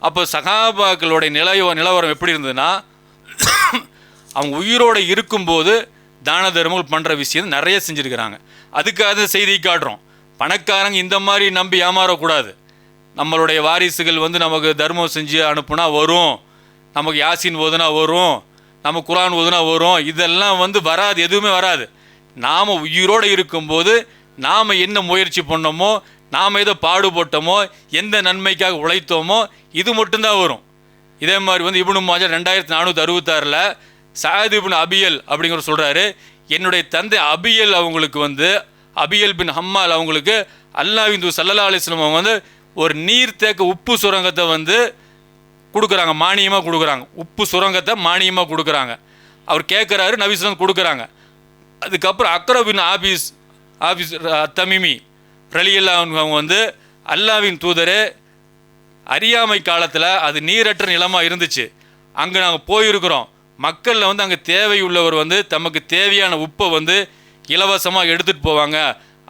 அப்போ சஹாபாக்களுடைய நிலவரம் எப்படி இருந்ததுன்னா, அவங்க உயிரோடு இருக்கும்போது தான தர்மங்கள் பண்ணுற விஷயம் நிறைய செஞ்சுருக்கிறாங்க. அதுக்காக செய்தி காட்டுறோம். பணக்காரங்க இந்த மாதிரி நம்பி ஏமாறக்கூடாது. நம்மளுடைய வாரிசுகள் வந்து நமக்கு தர்மம் செஞ்சு அனுப்புனா வரும், நமக்கு யாசின் ஓதுனா வரும், நம்ம குரான் ஓதுனா வரும், இதெல்லாம் வந்து வராது, எதுவுமே வராது. நாம் உயிரோடு இருக்கும்போது நாம் என்ன முயற்சி பண்ணோமோ, நாம் எதை பாடுபட்டோமோ, எந்த நன்மைக்காக உழைத்தோமோ இது மட்டும்தான் வரும். இதே மாதிரி வந்து இப்னு மாஜா 2466 சஅத் இப்னு அபியல் அப்படிங்கிற சொல்கிறாரு, என்னுடைய தந்தை அபியல் அவங்களுக்கு வந்து அபியல் பின் ஹம்மால் அவங்களுக்கு அல்லாஹ்வின் தூதர் ஸல்லல்லாஹு அலைஹி வஸல்லம் அவங்க வந்து ஒரு நீர்த்தேக்க உப்பு சுரங்கத்தை வந்து கொடுக்குறாங்க, மானியமாக கொடுக்குறாங்க. உப்பு சுரங்கத்தை மானியமாக கொடுக்குறாங்க. அவர் கேட்குறாரு, நபி ஸல்லல்லாஹு அலைஹி வஸல்லம் கொடுக்குறாங்க. அதுக்கப்புறம் அக்ரா பின் ஆபீஸ் தமீமி ரலியல்லாஹு அன்ஹு அவங்க வந்து அல்லாஹ்வின் தூதரே, அறியாமை காலத்தில் அது நீரற்ற நிலமாக இருந்துச்சு, அங்கே நாங்கள் போயிருக்கிறோம், மக்களில் வந்து அங்கே தேவையுள்ளவர் வந்து தமக்கு தேவையான உப்பை வந்து இலவசமாக எடுத்துகிட்டு போவாங்க,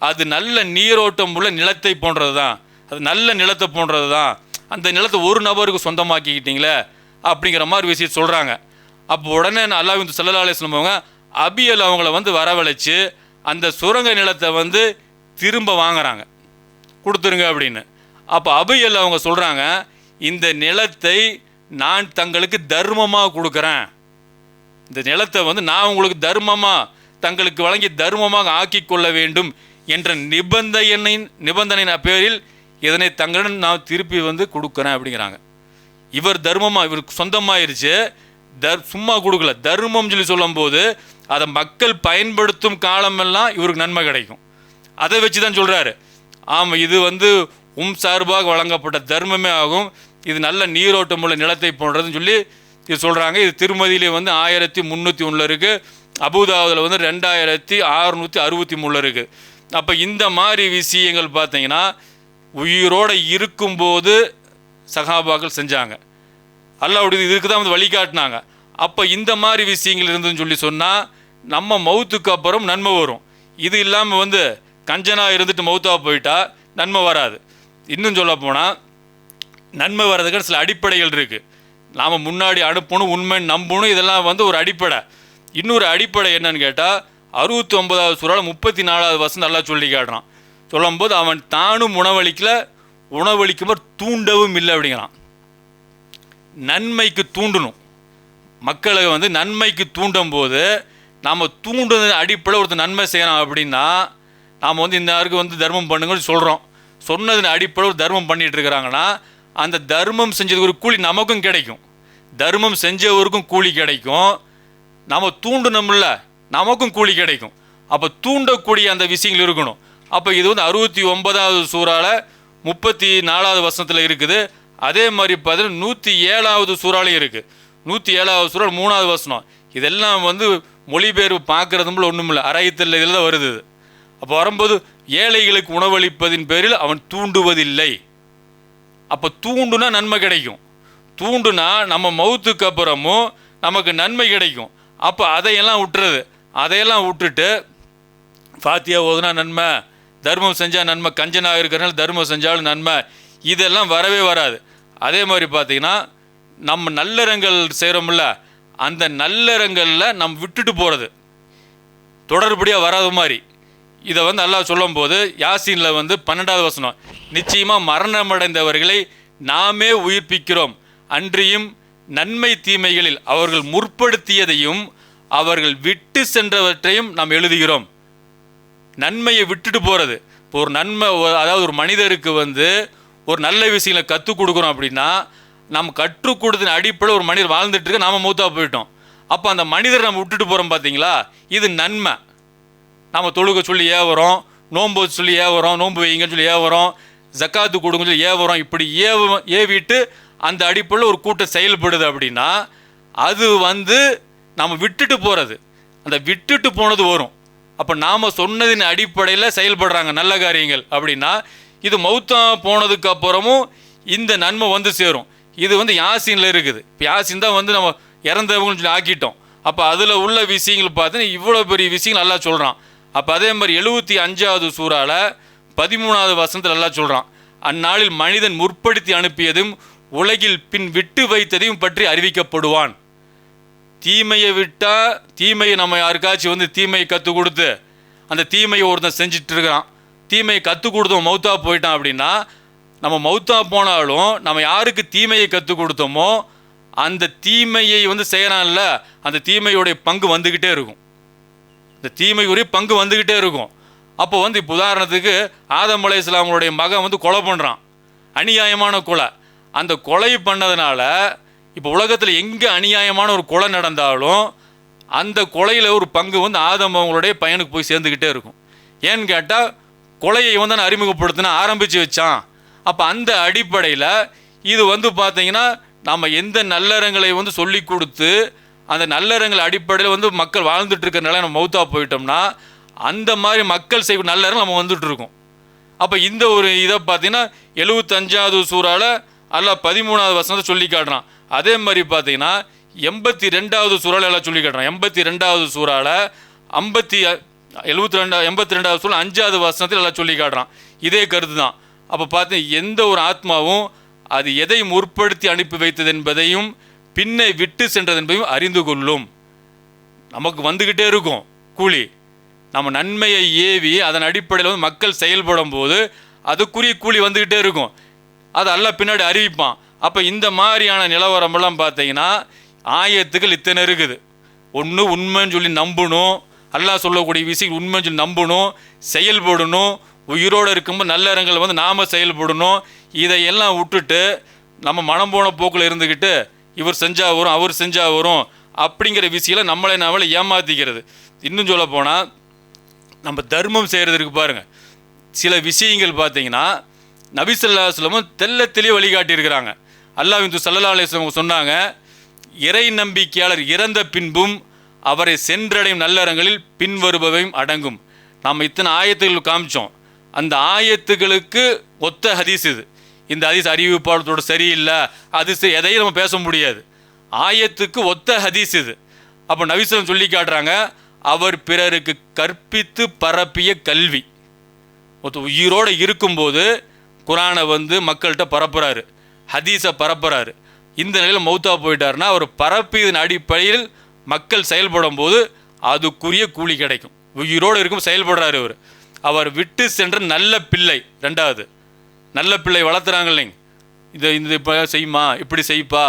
அது நல்ல நீரோட்டம் உள்ள நிலத்தை போன்றது தான், அது நல்ல நிலத்தை போன்றது தான், அந்த நிலத்தை ஒரு நபருக்கு சொந்தமாக்கிக்கிட்டீங்களே அப்படிங்கிற மாதிரி விஷயம் சொல்கிறாங்க. அப்போ உடனே அல்லாஹ்வின் தூதர் ஸல்லல்லாஹு அலைஹி வஸல்லம் அவங்க அபியல் அவங்கள வந்து வரவழைச்சு அந்த சுரங்க நிலத்தை வந்து திரும்ப வாங்குறாங்க, கொடுத்துருங்க அப்படின்னு. அப்போ அபியல் அவங்க சொல்கிறாங்க, இந்த நிலத்தை நான் தங்களுக்கு தர்மமாக கொடுக்குறேன், இந்த நிலத்தை வந்து நான் உங்களுக்கு தர்மமாக தங்களுக்கு வழங்கி தர்மமாக ஆக்கி கொள்ள வேண்டும் என்ற நிபந்தனையின் பேரில் இதனை தங்களிடம் நான் திருப்பி வந்து கொடுக்குறேன் அப்படிங்கிறாங்க. இவர் தர்மமாக, இவருக்கு சொந்தமாயிருச்சு, சும்மா கொடுக்கல, தர்மம் சொல்லி சொல்லும்போது அதை மக்கள் பயன்படுத்தும் காலமெல்லாம் இவருக்கு நன்மை கிடைக்கும். அதை வச்சு தான் சொல்கிறாரு, ஆமாம் இது வந்து சார்பாக வழங்கப்பட்ட தர்மமே ஆகும், இது நல்ல நீரோட்டம் உள்ள நிலத்தை போன்றதுன்னு சொல்லி இது சொல்கிறாங்க. இது திருமதியிலே வந்து 1301 இருக்குது, அபூதாவுதில் வந்து 2663 இருக்குது. அப்போ இந்த மாதிரி விஷயங்கள் பார்த்தீங்கன்னா உயிரோடு இருக்கும்போது சகாபாக்கள் செஞ்சாங்க, அல்லாஹ்வுடைய இதுக்கு தான் வந்து வழிகாட்டினாங்க. அப்போ இந்த மாதிரி விஷயங்கள் இருந்துன்னு சொல்லி சொன்னால் நம்ம மௌத்துக்கு அப்புறம் நன்மை வரும். இது இல்லாமல் வந்து கஞ்சனாக இருந்துட்டு மௌத்தாக போயிட்டா நன்மை வராது. இன்னும் சொல்ல போனால் நன்மை வர்றதுக்கு சில அடிப்படைகள் இருக்குது. நாம் முன்னாடி அனுப்பணும், உண்மை நம்பணும், இதெல்லாம் வந்து ஒரு அடிப்படை. இன்னொரு அடிப்படை என்னன்னு கேட்டால் 69வது சூறால 34வது வசனம் நல்லா சொல்லி காட்டுறான். சொல்லும்போது அவன் தானும் உணவளிக்கும்போது தூண்டவும் இல்லை அப்படிங்கிறான். நன்மைக்கு தூண்டணும், மக்களை வந்து நன்மைக்கு தூண்டும் போது நாம் தூண்டுன அடிப்படை ஒருத்தர் நன்மை செய்யணும் அப்படின்னா நாம் வந்து இந்த யாருக்கு வந்து தர்மம் பண்ணுங்கன்னு சொல்கிறோம், சொன்னதின் அடிப்படை ஒரு தர்மம் பண்ணிகிட்டு இருக்கிறாங்கன்னா அந்த தர்மம் செஞ்சதுக்கு ஒரு கூலி நமக்கும் கிடைக்கும், தர்மம் செஞ்சவருக்கும் கூலி கிடைக்கும், நம்ம தூண்டணும்ல நமக்கும் கூலி கிடைக்கும். அப்போ தூண்டக்கூடிய அந்த விஷயங்கள் இருக்கணும். அப்போ இது வந்து 69வது சூறால 34வது வசனத்தில் இருக்குது. அதே மாதிரி பார்த்தீங்கன்னா 107வது சூறாலையும் இருக்குது. 107வது சூறா 3வது வசனம். இதெல்லாம் வந்து மொழிபெயர்ப்பு பார்க்குறதும் ஒன்றும் இல்லை, அரையத்தில் இதில் தான் வருது. அப்போ வரும்போது ஏழைகளுக்கு உணவளிப்பதின் பேரில் அவன் தூண்டுவதில்லை. அப்போ தூண்டுனா நன்மை கிடைக்கும், தூண்டுனா நம்ம மௌத்துக்கு அப்புறமும் நமக்கு நன்மை கிடைக்கும். அப்போ அதையெல்லாம் விட்டுறது, அதையெல்லாம் விட்டுட்டு ஃபாத்தியா ஓதுனா நன்மை, தர்மம் செஞ்சால் நன்மை, கஞ்சனாக இருக்கிறனால தர்மம் செஞ்சாலும் நன்மை, இதெல்லாம் வரவே வராது. அதே மாதிரி பார்த்திங்கன்னா நம்ம நல்லறங்கள் செய்கிறோம்ல, அந்த நல்லறங்களில் நம்ம விட்டுட்டு போகிறது தொடர்படியாக வராத மாதிரி இதை வந்து அல்லாஹ் சொல்லும் போது யாசீனில் வந்து 12வது வசனம், நிச்சயமாக மரணமடைந்தவர்களை நாமே உயிர்ப்பிக்கிறோம், அன்றியும் நன்மை தீமைகளில் அவர்கள் முற்படுத்தியதையும் அவர்கள் விட்டு சென்றவற்றையும் நாம் எழுதுகிறோம். நன்மையை விட்டுட்டு போகிறது, இப்போ ஒரு நன்மை, அதாவது ஒரு மனிதருக்கு வந்து ஒரு நல்ல விஷயங்களை கற்றுக் கொடுக்குறோம் அப்படின்னா நம்ம கற்றுக் கொடுத்த அடிப்படை ஒரு மனிதர் வாழ்ந்துட்டு இருக்க, நாம் மூத்தாக போயிட்டோம். அப்போ அந்த மனிதரை நம்ம விட்டுட்டு போகிறோம் பார்த்தீங்களா, இது நன்மை. நம்ம தொழுக சொல்லி ஏவறோம், நோன்பு சொல்லி ஏவறோம், நோன்பு வைங்கன்னு சொல்லி ஏவறோம், ஜக்காத்து கொடுங்கன்னு சொல்லி ஏவறோம், இப்படி ஏவிட்டு அந்த அடிப்படையில் ஒரு கூட்டம் செயல்படுது அப்படின்னா அது வந்து நம்ம விட்டுட்டு போகிறது, அந்த விட்டுட்டு போனது வரும். அப்போ நாம் சொன்னதின் அடிப்படையில் செயல்படுறாங்க நல்ல காரியங்கள் அப்படின்னா இது மௌத்தா போனதுக்கு அப்புறமும் இந்த நன்மை வந்து சேரும். இது வந்து யாசீனில் இருக்குது. இப்போ யாசீன் தான் வந்து நம்ம இறந்தவங்கன்னு சொல்லி ஆக்கிட்டோம். அப்போ அதில் உள்ள விஷயங்கள் பார்த்தீங்கன்னா இவ்வளோ பெரிய விஷயங்கள் நல்லா சொல்கிறான். அப்போ அதே மாதிரி 75வது சூறால 13வது வசனத்தில் நல்லா சொல்கிறான், அந்நாளில் மனிதன் முற்படுத்தி அனுப்பியதும் உலகில் பின் விட்டு வைத்ததையும் பற்றி அறிவிக்கப்படுவான். தீமையை விட்டால், தீமையை நம்ம யாருக்காச்சும் வந்து தீமையை கற்றுக் கொடுத்து அந்த தீமையை ஒருத்தன் செஞ்சுட்டு இருக்கிறான், தீமையை கற்றுக் கொடுத்தோம் மௌத்தா போயிட்டான் அப்படின்னா நம்ம மௌத்தா போனாலும் நம்ம யாருக்கு தீமையை கற்றுக் கொடுத்தோமோ அந்த தீமையை வந்து செய்கிறான்ல, அந்த தீமையுடைய பங்கு வந்துக்கிட்டே இருக்கும், இந்த தீமையுடைய பங்கு வந்துக்கிட்டே இருக்கும். அப்போ வந்து இப்போ உதாரணத்துக்கு ஆதம் அலைஹிஸ்ஸலாமுடைய மகன் வந்து கொலை பண்ணுறான், அநியாயமான கொலை. அந்த கொலை பண்ணதுனால இப்போ உலகத்தில் எங்கே அநியாயமான ஒரு கொலை நடந்தாலும் அந்த கொலையில் ஒரு பங்கு வந்து ஆதம் அவங்களுடைய பையனுக்கு போய் சேர்ந்துக்கிட்டே இருக்கும். ஏன்னு கேட்டால் கொலையை வந்து அறிமுகப்படுத்தின ஆரம்பித்து வச்சான். அப்போ அந்த அடிப்படையில் இது வந்து பார்த்தீங்கன்னா நம்ம எந்த நல்லறங்களை வந்து சொல்லி கொடுத்து அந்த நல்லறங்கள் அடிப்படையில் வந்து மக்கள் வாழ்ந்துட்டு இருக்கிறனால நம்ம மௌத்தா போயிட்டோம்னா அந்த மாதிரி மக்கள் செய்ய நல்லறங்கள் நம்ம வந்துட்டு இருக்கோம். அப்போ இந்த ஒரு இதை பார்த்தீங்கன்னா 75வது சூறால அல்ல 13வது வசனத்தை சொல்லி காட்டுறான். அதே மாதிரி பார்த்தீங்கன்னா 82வது சூறால எல்லாம் சொல்லி காட்டுறான். 82வது சூறால 82வது சூறா 5வது வசனத்தில் எல்லாம் சொல்லி காட்டுறான். இதே கருத்து தான். அப்போ பார்த்து எந்த ஒரு ஆத்மாவும் அது எதை முற்படுத்தி அனுப்பி வைத்தது என்பதையும் பின்னை விட்டு சென்றது என்பதையும் அறிந்து கொள்ளும். நமக்கு வந்துக்கிட்டே இருக்கும் கூலி. நம்ம நன்மையை ஏவி அதன் அடிப்படையில் வந்து மக்கள் செயல்படும் போது அதுக்குரிய கூலி வந்துக்கிட்டே இருக்கும். அது அல்ல பின்னாடி அறிவிப்பான். அப்போ இந்த மாதிரியான நிலவரமெல்லாம் பார்த்தீங்கன்னா ஆயத்துக்கள் இத்தனை இருக்குது. ஒன்று உண்மைன்னு சொல்லி நம்பணும், அல்லாஹ் சொல்லக்கூடிய விஷயம் உண்மைன்னு சொல்லி நம்பணும், செயல்படணும். உயிரோடு இருக்கும்போது நல்லறங்கள் வந்து நாம் செயல்படணும். இதையெல்லாம் விட்டுட்டு நம்ம மனம் போன போக்கில் இருந்துக்கிட்டு இவர் செஞ்சால் வரும் அவர் செஞ்சால் வரும் அப்படிங்கிற விஷயம் நம்மளை ஏமாற்றிக்கிறது. இன்னும் சொல்ல போனால் நம்ம தர்மம் செய்கிறதுக்கு பாருங்கள், சில விஷயங்கள் பார்த்தீங்கன்னா நபி ஸல்லல்லாஹு அலைஹி வஸல்லம் தெள்ளத்திலே வழிகாட்டியிருக்கிறாங்க. அல்லாஹ்வின் தூதர் ஸல்லல்லாஹு அலைஹி வஸல்லம் சொன்னாங்க, இறை நம்பிக்கையாளர் இறந்த பின்பும் அவரை சென்றடையும் நல்லறங்களில் பின்வருபவையும் அடங்கும். நாம் இத்தனை ஆயத்துகள் காமிச்சோம். அந்த ஆயத்துகளுக்கு ஒத்த ஹதீஸ் இது. இந்த ஹதீஸ் அறிவிப்பாளத்தோட சரியில்லை, அது எதையும் நம்ம பேச முடியாது. ஆயத்துக்கு ஒத்த ஹதீஸ் இது. அப்போ நபி ஸல்லல்லாஹு அலைஹி வஸல்லம் சொல்லி காட்டுறாங்க, அவர் பிறருக்கு கற்பித்து பரப்பிய கல்வி. உயிரோடு இருக்கும்போது குரானை வந்து மக்கள்கிட்ட பரப்புறாரு, ஹதீஸை பரப்புறாரு. இந்த நிலையில் மௌத்தா போயிட்டாருன்னா அவர் பரப்பியதன் அடிப்படையில் மக்கள் செயல்படும் போது அதுக்குரிய கூலி கிடைக்கும். உயிரோடு இருக்கும் செயல்படுறாரு அவர். அவர் விட்டு சென்ற நல்ல பிள்ளை. ரெண்டாவது நல்ல பிள்ளை வளர்த்துறாங்க இல்லைங்க, இந்த இப்போ செய்யுமா, இப்படி செய்ப்பா,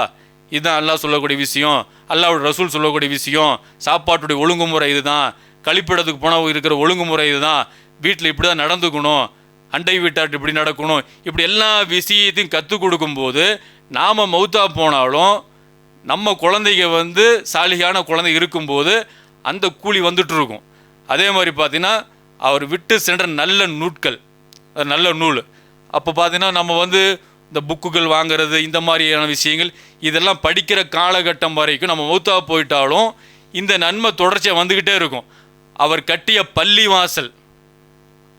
இதுதான் அல்லாஹ் சொல்லக்கூடிய விஷயம், அல்லாஹ்வுடைய ரசூல் சொல்லக்கூடிய விஷயம், சாப்பாட்டுடைய ஒழுங்குமுறை இதுதான், கழிப்பிடத்துக்கு போனால் இருக்கிற ஒழுங்குமுறை இதுதான், வீட்டில் இப்படி தான் நடந்துக்கணும், அண்டை வீட்டாட்டு இப்படி நடக்கணும், இப்படி எல்லா விஷயத்தையும் கற்றுக் கொடுக்கும்போது நாம் மௌத்தா போனாலும் நம்ம குழந்தைங்க வந்து சாலிகான குழந்தை இருக்கும்போது அந்த கூலி வந்துட்டு இருக்கும். அதே மாதிரி பார்த்தீங்கன்னா அவர் விட்டு சென்ற நல்ல நூட்கள், நல்ல நூல். அப்போ பார்த்தீங்கன்னா நம்ம வந்து இந்த புக்குகள் வாங்கிறது, இந்த மாதிரியான விஷயங்கள் இதெல்லாம் படிக்கிற காலகட்டம் வரைக்கும் நம்ம மௌத்தா போயிட்டாலும் இந்த நன்மை தொடர்ச்சியாக வந்துக்கிட்டே இருக்கும். அவர் கட்டிய பள்ளி வாசல்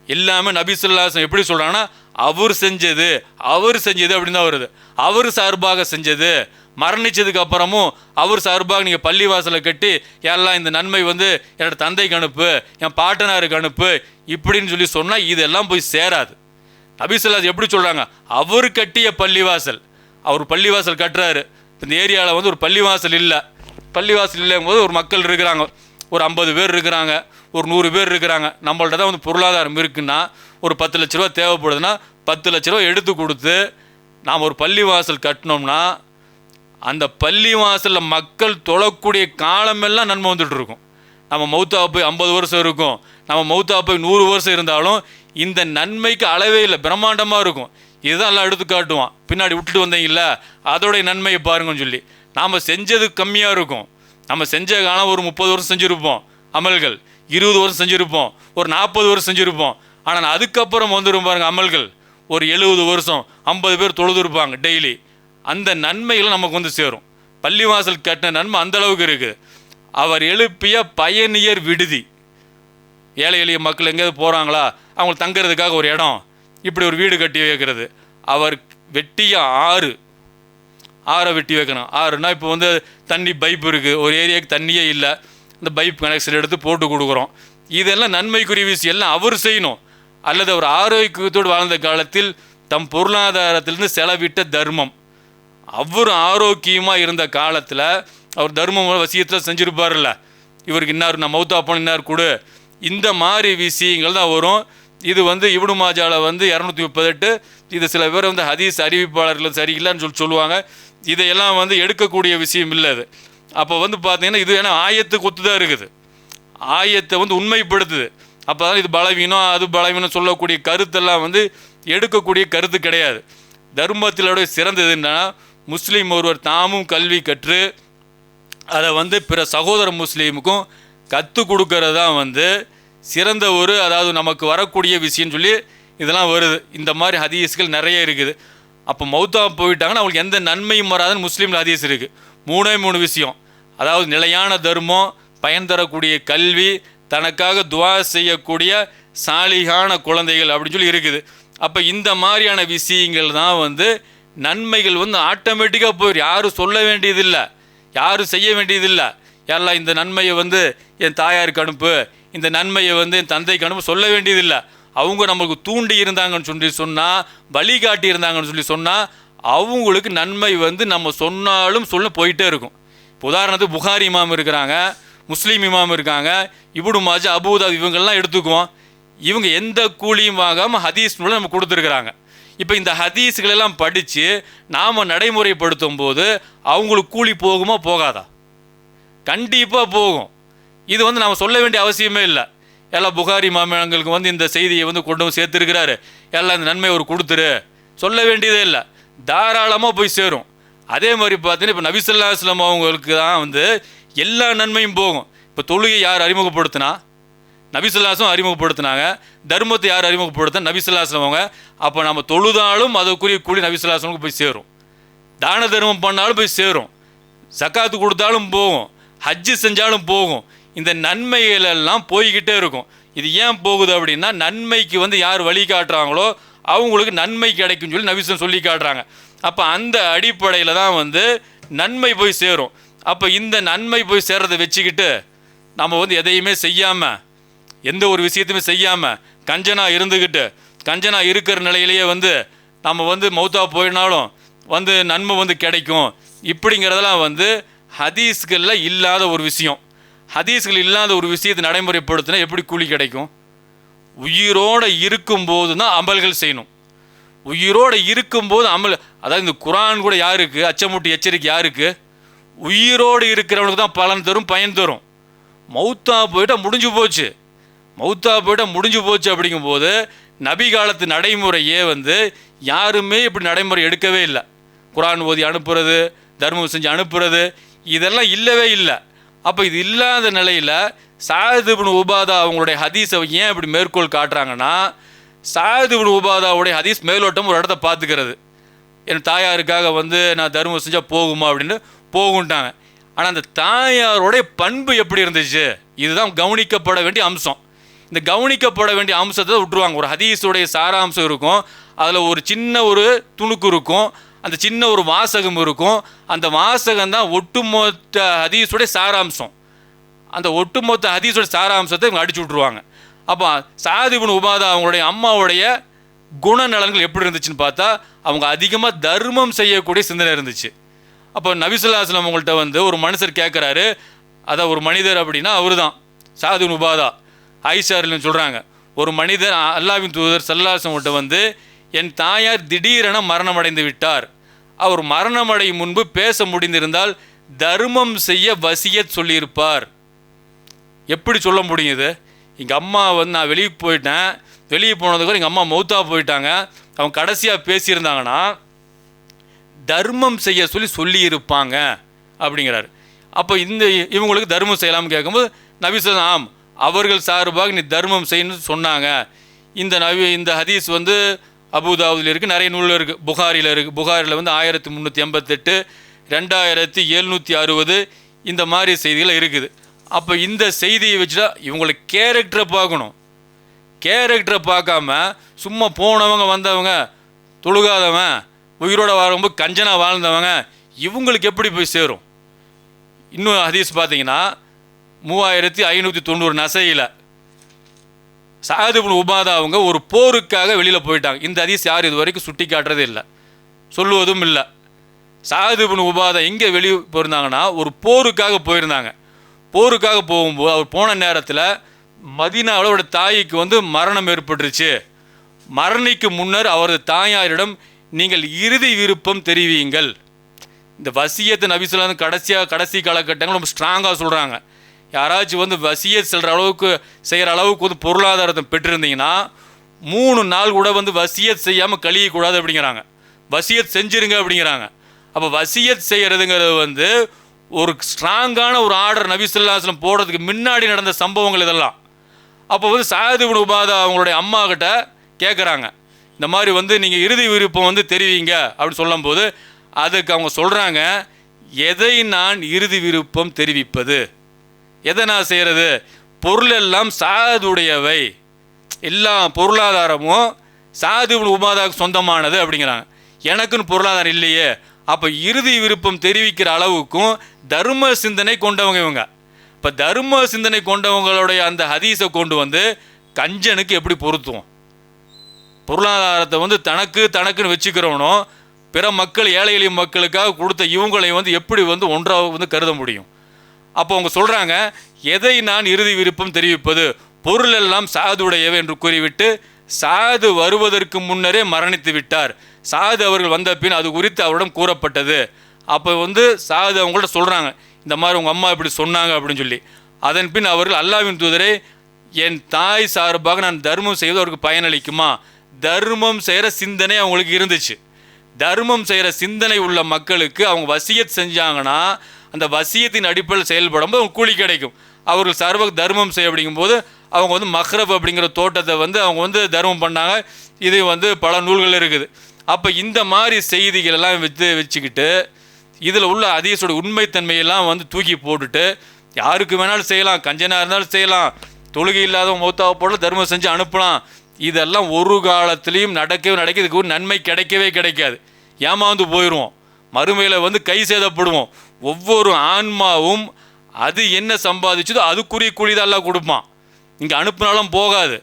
எல்லாமே நபி ஸல்லல்லாஹு அலைஹி வஸல்லம் எப்படி சொல்கிறாங்கன்னா அவர் செஞ்சது அப்படின்னு தான் வருது. அவர் சார்பாக செஞ்சது. மரணிச்சதுக்கு அப்புறமும் அவர் சார்பாக நீங்கள் பள்ளி வாசலை கட்டி எல்லாம் இந்த நன்மை வந்து என்னோட தந்தைக்கு அனுப்பு, என் பாட்டனாருக்கு அனுப்பு இப்படின்னு சொல்லி சொன்னால் இதெல்லாம் போய் சேராது. நபி ஸல்லல்லாஹு அலைஹி வஸல்லம் எப்படி சொல்கிறாங்க, அவர் கட்டிய பள்ளிவாசல். அவர் பள்ளிவாசல் கட்டுறாரு. இந்த ஏரியாவில் வந்து ஒரு பள்ளிவாசல் இல்லை. பள்ளிவாசல் இல்லைங்கும்போது ஒரு மக்கள் இருக்கிறாங்க, ஒரு 50 பேர் இருக்கிறாங்க, ஒரு 100 பேர் இருக்கிறாங்க. நம்மள்ட்ட தான் வந்து பொருளாதாரம் இருக்குன்னா ஒரு 10 லட்ச ரூபா தேவைப்படுதுன்னா 10 லட்ச ரூபா எடுத்து கொடுத்து நாம் ஒரு பள்ளிவாசல் கட்டினோம்னா அந்த பள்ளிவாசலில் மக்கள் தொழக்கூடிய காலமெல்லாம் நன்மை வந்துட்டு இருக்கும். நம்ம மௌத்தா போய் 50 வருஷம் இருக்கும், நம்ம மௌத்தா போய் 100 வருஷம் இருந்தாலும் இந்த நன்மைக்கு அளவே இல்லை, பிரம்மாண்டமாக இருக்கும். இதுதான் எல்லாம் எடுத்து காட்டுவான். பின்னாடி விட்டுட்டு வந்தீங்கல்ல அதோடைய நன்மையை பாருங்கன்னு சொல்லி. நாம் செஞ்சது கம்மியாக இருக்கும். நம்ம செஞ்ச காலம் ஒரு 30 வருஷம் செஞ்சுருப்போம் அமல்கள், 20 வருஷம் செஞ்சுருப்போம், ஒரு 40 வருஷம் செஞ்சுருப்போம். ஆனால் அதுக்கப்புறம் வந்துடும் பாருங்க அமல்கள், ஒரு 70 வருஷம் 50 பேர் தொழுதுருப்பாங்க டெய்லி. அந்த நன்மைகள் நமக்கு வந்து சேரும். பள்ளிவாசல் கட்டின நன்மை அந்த அளவுக்கு இருக்குது. அவர் எழுப்பிய பயணியர் விடுதி, ஏழை எளிய மக்கள் எங்கேயாவது போகிறாங்களா அவங்களுக்கு தங்கிறதுக்காக ஒரு இடம், இப்படி ஒரு வீடு கட்டி வைக்கிறது. அவர் வெட்டிய ஆறை வெட்டி வைக்கணும். ஆறுனா இப்போ வந்து தண்ணி பைப் இருக்குது, ஒரு ஏரியாவுக்கு தண்ணியே இல்லை, இந்த பைப் கனெக்ஷன் எடுத்து போட்டு கொடுக்குறோம். இதெல்லாம் நன்மைக்குரிய விஷயம் எல்லாம் அவர் செய்யணும். அல்லது அவர் ஆரோக்கியத்தோடு வாழ்ந்த காலத்தில் தம் பொருளாதாரத்திலிருந்து செலவிட்ட தர்மம், அவர் ஆரோக்கியமாக இருந்த காலத்தில் அவர் தர்மம் வசியத்தில் செஞ்சுருப்பார்ல, இவருக்கு இன்னார் நான் மௌத்தா போன இன்னார் கொடு, இந்த மாதிரி விஷயங்கள் தான் வரும். இது வந்து இப்னு மாஜாவில் வந்து 238. இது சில பேர் வந்து ஹதீஸ் அறிவிப்பாளர்கள் சரியில்லைன்னு சொல்லுவாங்க. இதையெல்லாம் வந்து எடுக்கக்கூடிய விஷயம் இல்லை அது. அப்போ வந்து பார்த்தீங்கன்னா இது ஏன்னா ஆயத்துக்கு ஒத்து தான் இருக்குது, ஆயத்தை வந்து உண்மைப்படுத்துது. அப்போ தான் இது பலவீனம் அது பலவீனம் சொல்லக்கூடிய கருத்தெல்லாம் வந்து எடுக்கக்கூடிய கருத்து கிடையாது. தர்மத்திலோட சிறந்தது என்னன்னா முஸ்லீம் ஒருவர் தாமும் கல்வி கற்று அதை வந்து பிற சகோதர முஸ்லீமுக்கும் கற்றுக் கொடுக்கறது தான் வந்து சிறந்த ஒரு அதாவது நமக்கு வரக்கூடிய விஷயம்னு சொல்லி இதெல்லாம் வருது. இந்த மாதிரி ஹதீஸ்கள் நிறைய இருக்குது. அப்போ மௌத்தா போயிட்டாங்கன்னா அவங்களுக்கு எந்த நன்மையும் வராதுன்னு முஸ்லீமில் ஹதீஸ் இருக்குது. மூணு விஷயம், அதாவது நிலையான தர்மம், பயன் தரக்கூடிய கல்வி, தனக்காக துவா செய்யக்கூடிய சாலிகான குழந்தைகள் அப்படின்னு சொல்லி இருக்குது. அப்போ இந்த மாதிரியான விஷயங்கள் தான் வந்து நன்மைகள் வந்து ஆட்டோமேட்டிக்காக போயிடும். யாரும் சொல்ல வேண்டியதில்லை, யாரும் செய்ய வேண்டியதில்லை. யாரெல்லாம் இந்த நன்மையை வந்து என் தாயாருக்கு அனுப்பு, இந்த நன்மையை வந்து என் தந்தைக்கு அனுப்பு சொல்ல வேண்டியதில்லை. அவங்க நம்மளுக்கு தூண்டி இருந்தாங்கன்னு சொல்லி சொன்னால், வழிகாட்டி இருந்தாங்கன்னு சொல்லி சொன்னால், அவங்களுக்கு நன்மை வந்து நம்ம சொன்னாலும் சொல்ல போயிட்டே இருக்கும். இப்போ உதாரணத்துக்கு புகாரி இமாம் இருக்கிறாங்க, முஸ்லீம் இமாம் இருக்காங்க, இப்னு மாஜா, அபூதாவுத் இவங்கெல்லாம் எடுத்துக்குவோம். இவங்க எந்த கூலியும் வாங்காமல் ஹதீஸ் நூலை நம்ம கொடுத்துருக்குறாங்க. இப்போ இந்த ஹதீஸ்களெல்லாம் படித்து நாம் நடைமுறைப்படுத்தும் போது அவங்களுக்கு கூலி போகுமா போகாதா? கண்டிப்பாக போகும். இது வந்து நாம் சொல்ல வேண்டிய அவசியமே இல்லை. எல்லாம் புகாரி மாமங்களுக்கு வந்து இந்த செய்தியை வந்து கொண்டு வந்து சேர்த்துருக்கிறாரு, எல்லாம் இந்த நன்மை ஒரு கொடுத்துரு சொல்ல வேண்டியதே இல்லை, தாராளமாக போய் சேரும். அதே மாதிரி பார்த்தீங்கன்னா இப்போ நபி ஸல்லல்லாஹு அலைஹி வஸல்லம் அவங்களுக்கு தான் வந்து எல்லா நன்மையும் போகும். இப்போ தொழுகை யார் அறிமுகப்படுத்தினா? நபி ஸல்லல்லாஹு அலைஹி வஸல்லம் அறிமுகப்படுத்தினாங்க. தர்மத்தை யார் அறிமுகப்படுத்தினா? நபி ஸல்லல்லாஹு அலைஹி வஸல்லம் அவங்க. அப்போ நம்ம தொழுதாலும் அதுக்குரிய கூலி நபி ஸல்லல்லாஹு அலைஹி வஸல்லம் போய் சேரும். தான தர்மம் பண்ணாலும் போய் சேரும். ஜக்காத்து கொடுத்தாலும் போகும், ஹஜ்ஜு செஞ்சாலும் போகும். இந்த நன்மைகள் எல்லாம் போய்கிட்டே இருக்கும். இது ஏன் போகுது அப்படின்னா, நன்மைக்கு வந்து யார் வழி காட்டுறாங்களோ அவங்களுக்கு நன்மை கிடைக்கும்னு சொல்லி நபி ஸல்லல்லாஹு அலைஹி வஸல்லம் சொல்லி காட்டுறாங்க. அப்போ அந்த அடிப்படையில் தான் வந்து நன்மை போய் சேரும். அப்போ இந்த நன்மை போய் சேர்றதை வச்சுக்கிட்டு நம்ம வந்து எதையுமே செய்யாமல், எந்த ஒரு விஷயத்தையுமே செய்யாமல் கஞ்சனாக இருந்துக்கிட்டு, கஞ்சனாக இருக்கிற நிலையிலேயே வந்து நம்ம வந்து மௌத்தா போயினாலும் வந்து நன்மை வந்து கிடைக்கும் இப்படிங்கிறதெல்லாம் வந்து ஹதீஸ்களில் இல்லாத ஒரு விஷயம். ஹதீஸ்கள் இல்லாத ஒரு விஷயத்தை நடைமுறைப்படுத்தினா எப்படி கூலி கிடைக்கும்? உயிரோடு இருக்கும்போது தான் அமல்கள் செய்யணும். உயிரோடு இருக்கும்போது அமல், அதாவது இந்த குர்ஆன் கூட யாருக்கு அச்சமூட்டி எச்சரிக்கை? யாருக்கு? உயிரோடு இருக்கிறவனுக்கு தான் பலன் தரும், பயன் தரும். மௌத்தா போயிட்டால் முடிஞ்சு போச்சு. மௌத்தா போயிட்டால் முடிஞ்சு போச்சு. அப்படிங்கும்போது நபி காலத்து நடைமுறையே வந்து யாருமே இப்படி நடைமுறை எடுக்கவே இல்லை. குர்ஆன் ஓதி அனுப்புறது, தர்மம் செஞ்சு அனுப்புறது, இதெல்லாம் இல்லவே இல்லை. அப்போ இது இல்லாத நிலையில் சஅத் இப்னு உபாதா அவங்களுடைய ஹதீஸை ஏன் இப்படி மேற்கோள் காட்டுறாங்கன்னா, சஅத் இப்னு உபாதாவுடைய ஹதீஸ் மேலோட்டம் ஒரு இடத்த பார்த்துக்கிறது. என் தாயாருக்காக வந்து நான் தர்மம் செஞ்சால் போகுமா அப்படின்னு போகுன்ட்டாங்க. ஆனால் அந்த தாயாருடைய பண்பு எப்படி இருந்துச்சு, இதுதான் கவனிக்கப்பட வேண்டிய அம்சம். இந்த கவனிக்கப்பட வேண்டிய அம்சத்தை விட்டுருவாங்க. ஒரு ஹதீஸுடைய சாராம்சம் இருக்கும், அதில் ஒரு சின்ன ஒரு துணுக்கு இருக்கும், அந்த சின்ன ஒரு வாசகம் இருக்கும். அந்த வாசகம் தான் ஒட்டுமொத்த ஹதீஸுடைய சாராம்சம். அந்த ஒட்டுமொத்த ஹதீஸோட சாராம்சத்தை இவங்க அடிச்சு விட்ருவாங்க. அப்போ சஅத் இப்னு உபாதா அவங்களுடைய அம்மாவுடைய குணநலன்கள் எப்படி இருந்துச்சுன்னு பார்த்தா, அவங்க அதிகமாக தர்மம் செய்யக்கூடிய சிந்தனை இருந்துச்சு. அப்போ நபி ஸல்லல்லாஹு அலைஹி வஸல்லம் அவங்கள்ட்ட வந்து ஒரு மனுஷர் கேட்குறாரு, அதான் ஒரு மனிதர் அப்படின்னா அவர் தான் சஅத் இப்னு உபாதா. ஆயிஷாரில் சொல்கிறாங்க, ஒரு மனிதர் அல்லாஹ்வின் தூதர் ஸல்லல்லாஹு அலைஹி வஸல்லம் வந்து, என் தாயார் திடீரென மரணமடைந்து விட்டார், அவர் மரணமடையும் முன்பு பேச முடிந்திருந்தால் தர்மம் செய்ய வசியத் சொல்லியிருப்பார். எப்படி சொல்ல முடியுது? எங்கள் அம்மா வந்து நான் வெளியே போயிட்டேன், வெளியே போனதுக்கு எங்கள் அம்மா மௌத்தா போயிட்டாங்க, அவங்க கடைசியாக பேசியிருந்தாங்கன்னா தர்மம் செய்ய சொல்லியிருப்பாங்க அப்படிங்கிறாரு. அப்போ இவங்களுக்கு தர்மம் செய்யலாம்னு கேட்கும்போது நபி ஸல்லல்லாஹு அலைஹி வஸல்லம் அவர்கள் சார்பாக நீ தர்மம் செய்யணும்னு சொன்னாங்க. இந்த ஹதீஸ் வந்து அபூதாவுதில் இருக்குது, நிறைய நூலில் இருக்குது, புகாரியில் இருக்குது. புகாரில் வந்து 1388, 2760 இந்த மாதிரி செய்திகள் இருக்குது. அப்போ இந்த செய்தியை வச்சுட்டா இவங்களுக்கு கேரக்டரை பார்க்கணும். கேரக்டரை பார்க்காம சும்மா போனவங்க வந்தவங்க, தொழுகாதவன், உயிரோடு வரும்போது கஞ்சனாக வாழ்ந்தவங்க, இவங்களுக்கு எப்படி போய் சேரும்? இன்னும் ஹதீஸ் பார்த்தீங்கன்னா 3590 நசையில் சஅத் இப்னு உபாதா அவங்க ஒரு போருக்காக வெளியில் போயிட்டாங்க. இந்த ஹதீஸ் யார் இது வரைக்கும் சுட்டி காட்டுறதே இல்லை, சொல்லுவதும் இல்லை. சஅத் இப்னு உபாதா எங்கே வெளியே போயிருந்தாங்கன்னா ஒரு போருக்காக போயிருந்தாங்க. போருக்காக போகும்போது அவர் போன நேரத்தில் மதீனாவில் அவரோட தாய்க்கு வந்து மரணம் ஏற்பட்டுருச்சு. மரணிக்கு முன்னர் அவரது தாயாரிடம் நீங்கள் இறுதி விருப்பம் தெரிவியுங்கள். இந்த வசியத்தை நபி ஸல்லல்லாஹு அலைஹி வஸல்லம் கடைசி காலகட்டங்கள் ரொம்ப ஸ்ட்ராங்காக சொல்கிறாங்க. யாராச்சும் வந்து வசியத் செய்கிற அளவுக்கு வந்து பொருளாதாரத்தை பெற்றிருந்தீங்கன்னா 3 நாள் கூட வந்து வசியத் செய்யாமல் கழியக்கூடாது அப்படிங்கிறாங்க. வசியத் செஞ்சுருங்க அப்படிங்கிறாங்க. அப்போ வசியத் செய்கிறதுங்கிறது வந்து ஒரு ஸ்ட்ராங்கான ஒரு ஆர்டர் நபி ஸல்லல்லாஹு அலைஹி வஸல்லம் போடுறதுக்கு முன்னாடி நடந்த சம்பவங்கள் இதெல்லாம். அப்போ வந்து சஅத் இப்னு உபாதா அவங்களுடைய அம்மா கிட்ட கேட்குறாங்க, இந்த மாதிரி வந்து நீங்கள் இறுதி விருப்பம் வந்து தெரிவிங்க அப்படின்னு சொல்லும்போது அதுக்கு அவங்க சொல்கிறாங்க, எதை நான் இறுதி விருப்பம் தெரிவிப்பது, எதை நான் செய்கிறது, பொருள் எல்லாம் சஅதுடையவை, எல்லா பொருளாதாரமும் சஅத் இப்னு உபாதாவுக்கு சொந்தமானது அப்படிங்கிறாங்க. எனக்குன்னு பொருளாதாரம் இல்லையே. அப்போ இறுதி விருப்பம் தெரிவிக்கிற அளவுக்கும் தர்ம சிந்தனை கொண்டவங்க இவங்க. இப்போ தர்ம சிந்தனை கொண்டவங்களுடைய அந்த ஹதீஸை கொண்டு வந்து கஞ்சனுக்கு எப்படி பொருத்துவோம்? பொருளாதாரத்தை வந்து தனக்குன்னு வச்சுக்கிறவனோ பிற மக்கள் ஏழை எளிய மக்களுக்காக கொடுத்த இவங்களை வந்து எப்படி வந்து ஒன்றாக வந்து கருத முடியும்? அப்போ அவங்க சொல்கிறாங்க, எதை நான் இறுதி விருப்பம் தெரிவிப்பது, பொருள் எல்லாம் சஅதுடையவை என்று கூறிவிட்டு சஅது வருவதற்கு முன்னரே மரணித்து விட்டார். சஅது அவர்கள் வந்த பின் அது குறித்து அவரிடம் கூறப்பட்டது. அப்போ வந்து சஅது அவங்கள்ட்ட சொல்கிறாங்க, இந்த மாதிரி உங்கள் அம்மா இப்படி சொன்னாங்க அப்படின்னு சொல்லி. அதன் பின் அவர்கள், அல்லாஹ்வின் தூதரே, என் தாய் சார்பாக நான் தர்மம் செய்வது அவருக்கு பயனளிக்குமா? தர்மம் செய்கிற சிந்தனை அவங்களுக்கு இருந்துச்சு. தர்மம் செய்கிற சிந்தனை உள்ள மக்களுக்கு அவங்க வசியத் செஞ்சாங்கன்னா அந்த வசியத்தின் அடிப்படையில் செயல்படும்போது அவங்க கூலி கிடைக்கும். அவர்கள் சார்பாக தர்மம் செய்ய அப்படிங்கும்போது அவங்க வந்து மஹ்ரப் அப்படிங்கிற தோட்டத்தை வந்து அவங்க வந்து தர்மம் பண்ணாங்க. இது வந்து பல நூல்கள் இருக்குது. அப்போ இந்த மாதிரி செய்திகள் எல்லாம் வச்சுக்கிட்டு இதில் உள்ள ஹதீஸோட உண்மைத்தன்மையெல்லாம் வந்து தூக்கி போட்டுட்டு யாருக்கு வேணாலும் செய்யலாம், கஞ்சனாக இருந்தாலும் செய்யலாம், தொழுகை இல்லாதவங்க மௌத்தாவை போல தர்மம் செஞ்சு அனுப்பலாம். இதெல்லாம் ஒரு காலத்துலேயும் நடக்கவே இதுக்கு ஒரு நன்மை கிடைக்கவே கிடைக்காது. ஏமாந்து போயிடுவோம், மறுமையில் வந்து கை சேதப்படுவோம். ஒவ்வொரு ஆன்மாவும் அது என்ன சம்பாதிச்சதோ அதுக்குரிய கூலி தான் எல்லாம் கொடுப்பான். இங்கே அனுப்புனாலும் போகாது.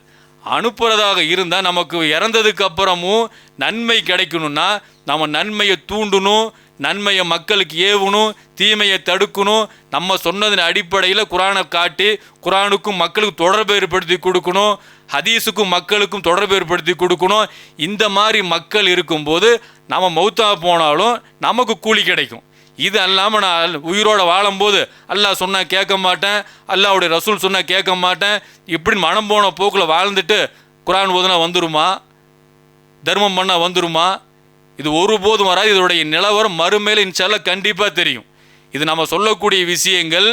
அனுப்புறதாக இருந்தால் நமக்கு இறந்ததுக்கு அப்புறமும் நன்மை கிடைக்கணும்னா நம்ம நன்மையை தூண்டணும், நன்மையை மக்களுக்கு ஏவணும், தீமையை தடுக்கணும். நம்ம சொன்னதின் அடிப்படையில் குரானை காட்டி குரானுக்கும் மக்களுக்கும் தொடர்பு ஏற்படுத்தி கொடுக்கணும், ஹதீஸுக்கும் மக்களுக்கும் தொடர்பு ஏற்படுத்தி கொடுக்கணும். இந்த மாதிரி மக்கள் இருக்கும்போது நம்ம மௌத்தா போனாலும் நமக்கு கூலி கிடைக்கும். இது அல்லாமல் நான் உயிரோடு வாழும்போது அல்லாஹ் சொன்னால் கேட்க மாட்டேன், அல்லாஹ்வுடைய ரசூல் சொன்னால் கேட்க மாட்டேன், இப்படி மனம் போன போக்கில் வாழ்ந்துட்டு குரான் ஓதுனா வந்துருமா? தர்மம் பண்ணால் வந்துருமா? இது ஒருபோதும் வராது. இதோடைய நிலவரம் மறுமையில் இன்ஷால்லா கண்டிப்பாக தெரியும். இது நம்ம சொல்லக்கூடிய விஷயங்கள்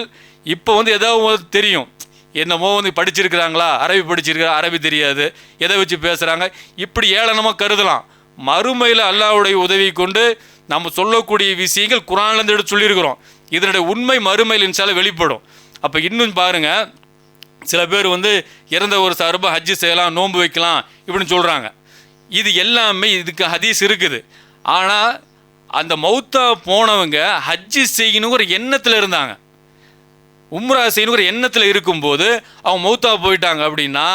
இப்போ வந்து ஏதாவது தெரியும், என்னமோ வந்து படிச்சிருக்கிறாங்களா, அரபி படிச்சிருக்கா, அரபி தெரியாது, எதை வச்சு பேசுகிறாங்க, இப்படி ஏளனமாக கருதலாம். மறுமையில் அல்லாஹ்வுடைய உதவி கொண்டு நம்ம சொல்லக்கூடிய விஷயங்கள் குரான்லேருந்து எடுத்து சொல்லியிருக்கிறோம். இதனுடைய உண்மை மறுமையில் இன்ஷால்லா வெளிப்படும். அப்போ இன்னும் பாருங்கள், சில பேர் வந்து இறந்த ஒரு சார்பாக ஹஜ்ஜு செய்யலாம், நோன்பு வைக்கலாம் இப்படின்னு சொல்கிறாங்க. இது எல்லாமே இதுக்கு ஹதீஸ் இருக்குது. ஆனால் அந்த மௌத்தா போனவங்க ஹஜ்ஜு செய்யணுங்கிற எண்ணத்தில் இருந்தாங்க, உம்ரா செய்யணுங்கிற எண்ணத்தில் இருக்கும்போது அவங்க மௌத்தா போயிட்டாங்க அப்படின்னா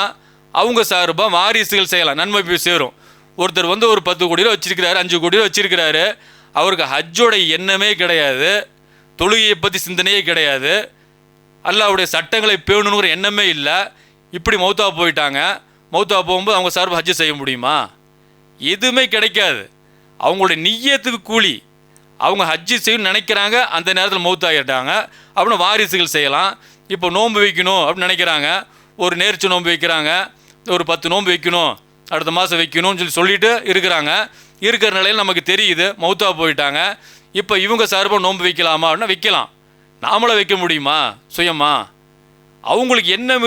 அவங்க சார்பாக வாரிசுகள் செய்யலாம், நன்மை போய் சேரும். ஒருத்தர் வந்து ஒரு 10 கோடி ரூபா வச்சிருக்கிறாரு, 5 கோடி ரூபா வச்சிருக்கிறாரு, அவருக்கு ஹஜ்ஜோட எண்ணமே கிடையாது, தொழுகையை பற்றி சிந்தனையே கிடையாது, அல்லாஹ்வுடைய சட்டங்களை பேணணுங்கிற எண்ணமே இல்லை. இப்படி மௌத்தா போயிட்டாங்க. மௌத்தா போகும்போது அவங்க சார்பு ஹஜ்ஜு செய்ய முடியுமா? எதுவுமே கிடைக்காது. அவங்களுடைய நிய்யத்துக்கு கூலி. அவங்க ஹஜ்ஜு செய்யணும்னு நினைக்கிறாங்க, அந்த நேரத்தில் மௌத்தாகிட்டாங்க அப்படின்னு வாரிசுகள் செய்யலாம். இப்போ நோன்பு வைக்கணும் அப்படின்னு நினைக்கிறாங்க, ஒரு நேர்ச்சி நோன்பு வைக்கிறாங்க, ஒரு 10 நோன்பு வைக்கணும், அடுத்த மாதம் வைக்கணும்னு சொல்லிட்டு இருக்கிறாங்க. இருக்கிற நிலையில் நமக்கு தெரியுது மௌத்தா போயிட்டாங்க. இப்போ இவங்க சார்பாக நோன்பு வைக்கலாமா அப்படின்னா வைக்கலாம். நாமளை வைக்க முடியுமா சுயமா? அவங்களுக்கு எண்ணம்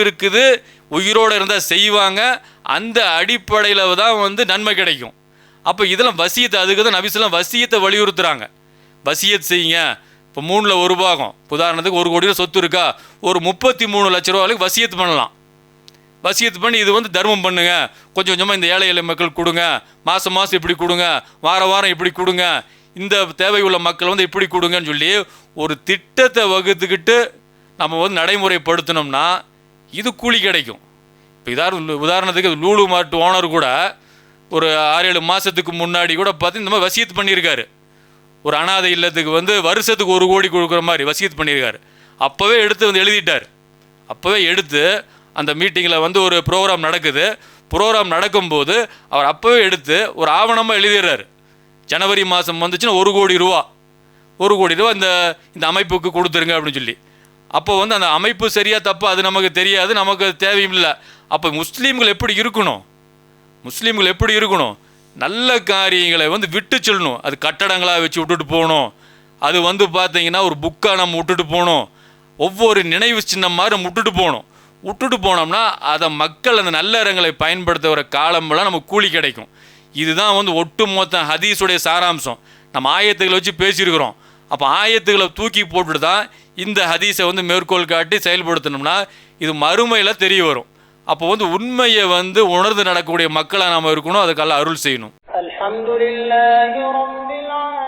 இருக்குது, உயிரோடு இருந்தால் செய்வாங்க. அந்த அடிப்படையில் தான் வந்து நன்மை கிடைக்கும். அப்போ இதெல்லாம் வசியத்தை, அதுக்கு தான் நபிஸ்லாம் வசியத்தை வலியுறுத்துகிறாங்க. வசியத் செய்யுங்க. இப்போ 3ல் 1 பாகம், உதாரணத்துக்கு 1 கோடி ரூபா சொத்து இருக்கா, ஒரு 33 லட்ச ரூபாய்க்கு வசியத்து பண்ணலாம். வசியத்து பண்ணி இது வந்து தர்மம் பண்ணுங்க, கொஞ்சம் கொஞ்சமாக இந்த ஏழை எளிய மக்கள் கொடுங்க, மாதம் மாதம் இப்படி கொடுங்க, வாரம் இப்படி கொடுங்க, இந்த தேவை உள்ள மக்கள் வந்து இப்படி கொடுங்கன்னு சொல்லி ஒரு திட்டத்தை வகுத்துக்கிட்டு நம்ம வந்து நடைமுறைப்படுத்தினோம்னா இது கூலி கிடைக்கும். இப்போ உதாரணத்துக்கு லூலு மார்ட் ஓனர் கூட ஒரு 6-7 மாதத்துக்கு முன்னாடி கூட பார்த்து இந்த மாதிரி வசியத்து பண்ணியிருக்காரு. ஒரு அனாதை இல்லத்துக்கு வந்து வருஷத்துக்கு 1 கோடி கொடுக்குற மாதிரி வசியத்து பண்ணியிருக்காரு. அப்போவே எடுத்து வந்து எழுதிட்டார். அப்போவே எடுத்து அந்த மீட்டிங்கில் வந்து ஒரு ப்ரோக்ராம் நடக்குது. ப்ரோக்ராம் நடக்கும்போது அவர் அப்போவே எடுத்து ஒரு ஆவணமாக எழுதிடுறாரு. ஜனவரி மாதம் வந்துச்சுன்னா 1 கோடி ரூபா இந்த அமைப்புக்கு கொடுத்துருங்க அப்படின்னு சொல்லி. அப்போ வந்து அந்த அமைப்பு சரியாக தப்பு அது நமக்கு தெரியாது, நமக்கு தேவையும் இல்லை. அப்போ முஸ்லீம்கள் எப்படி இருக்கணும்? நல்ல காரியங்களை வந்து விட்டு சொல்லணும். அது கட்டடங்களாக வச்சு விட்டுட்டு போகணும், அது வந்து பார்த்தீங்கன்னா ஒரு புக்காக நம்ம விட்டுட்டு போகணும், ஒவ்வொரு நினைவு சின்னம் மாதிரி நம்ம விட்டுட்டு போகணும். விட்டுட்டு போனோம்னா அதை மக்கள் அந்த நல்லறங்களை பயன்படுத்துகிற காலமெல்லாம் நமக்கு கூலி கிடைக்கும். இதுதான் வந்து ஒட்டுமொத்த ஹதீஸுடைய சாராம்சம். நம்ம ஆயத்துக்களை வச்சு பேசியிருக்கிறோம். அப்போ ஆயத்துக்களை தூக்கி போட்டுட்டு தான் இந்த ஹதீஸை வந்து மேற்கோள் காட்டி செயல்படுத்தணும்னா இது மறுமையில் தெரிய வரும். அப்போ வந்து உண்மையை வந்து உணர்ந்து நடக்கக்கூடிய மக்களாக நாம் இருக்கணும். அதுக்கெல்லாம் அருள் செய்யணும். அல்ஹம்துலில்லாஹி ரப்பில் ஆலமீன்.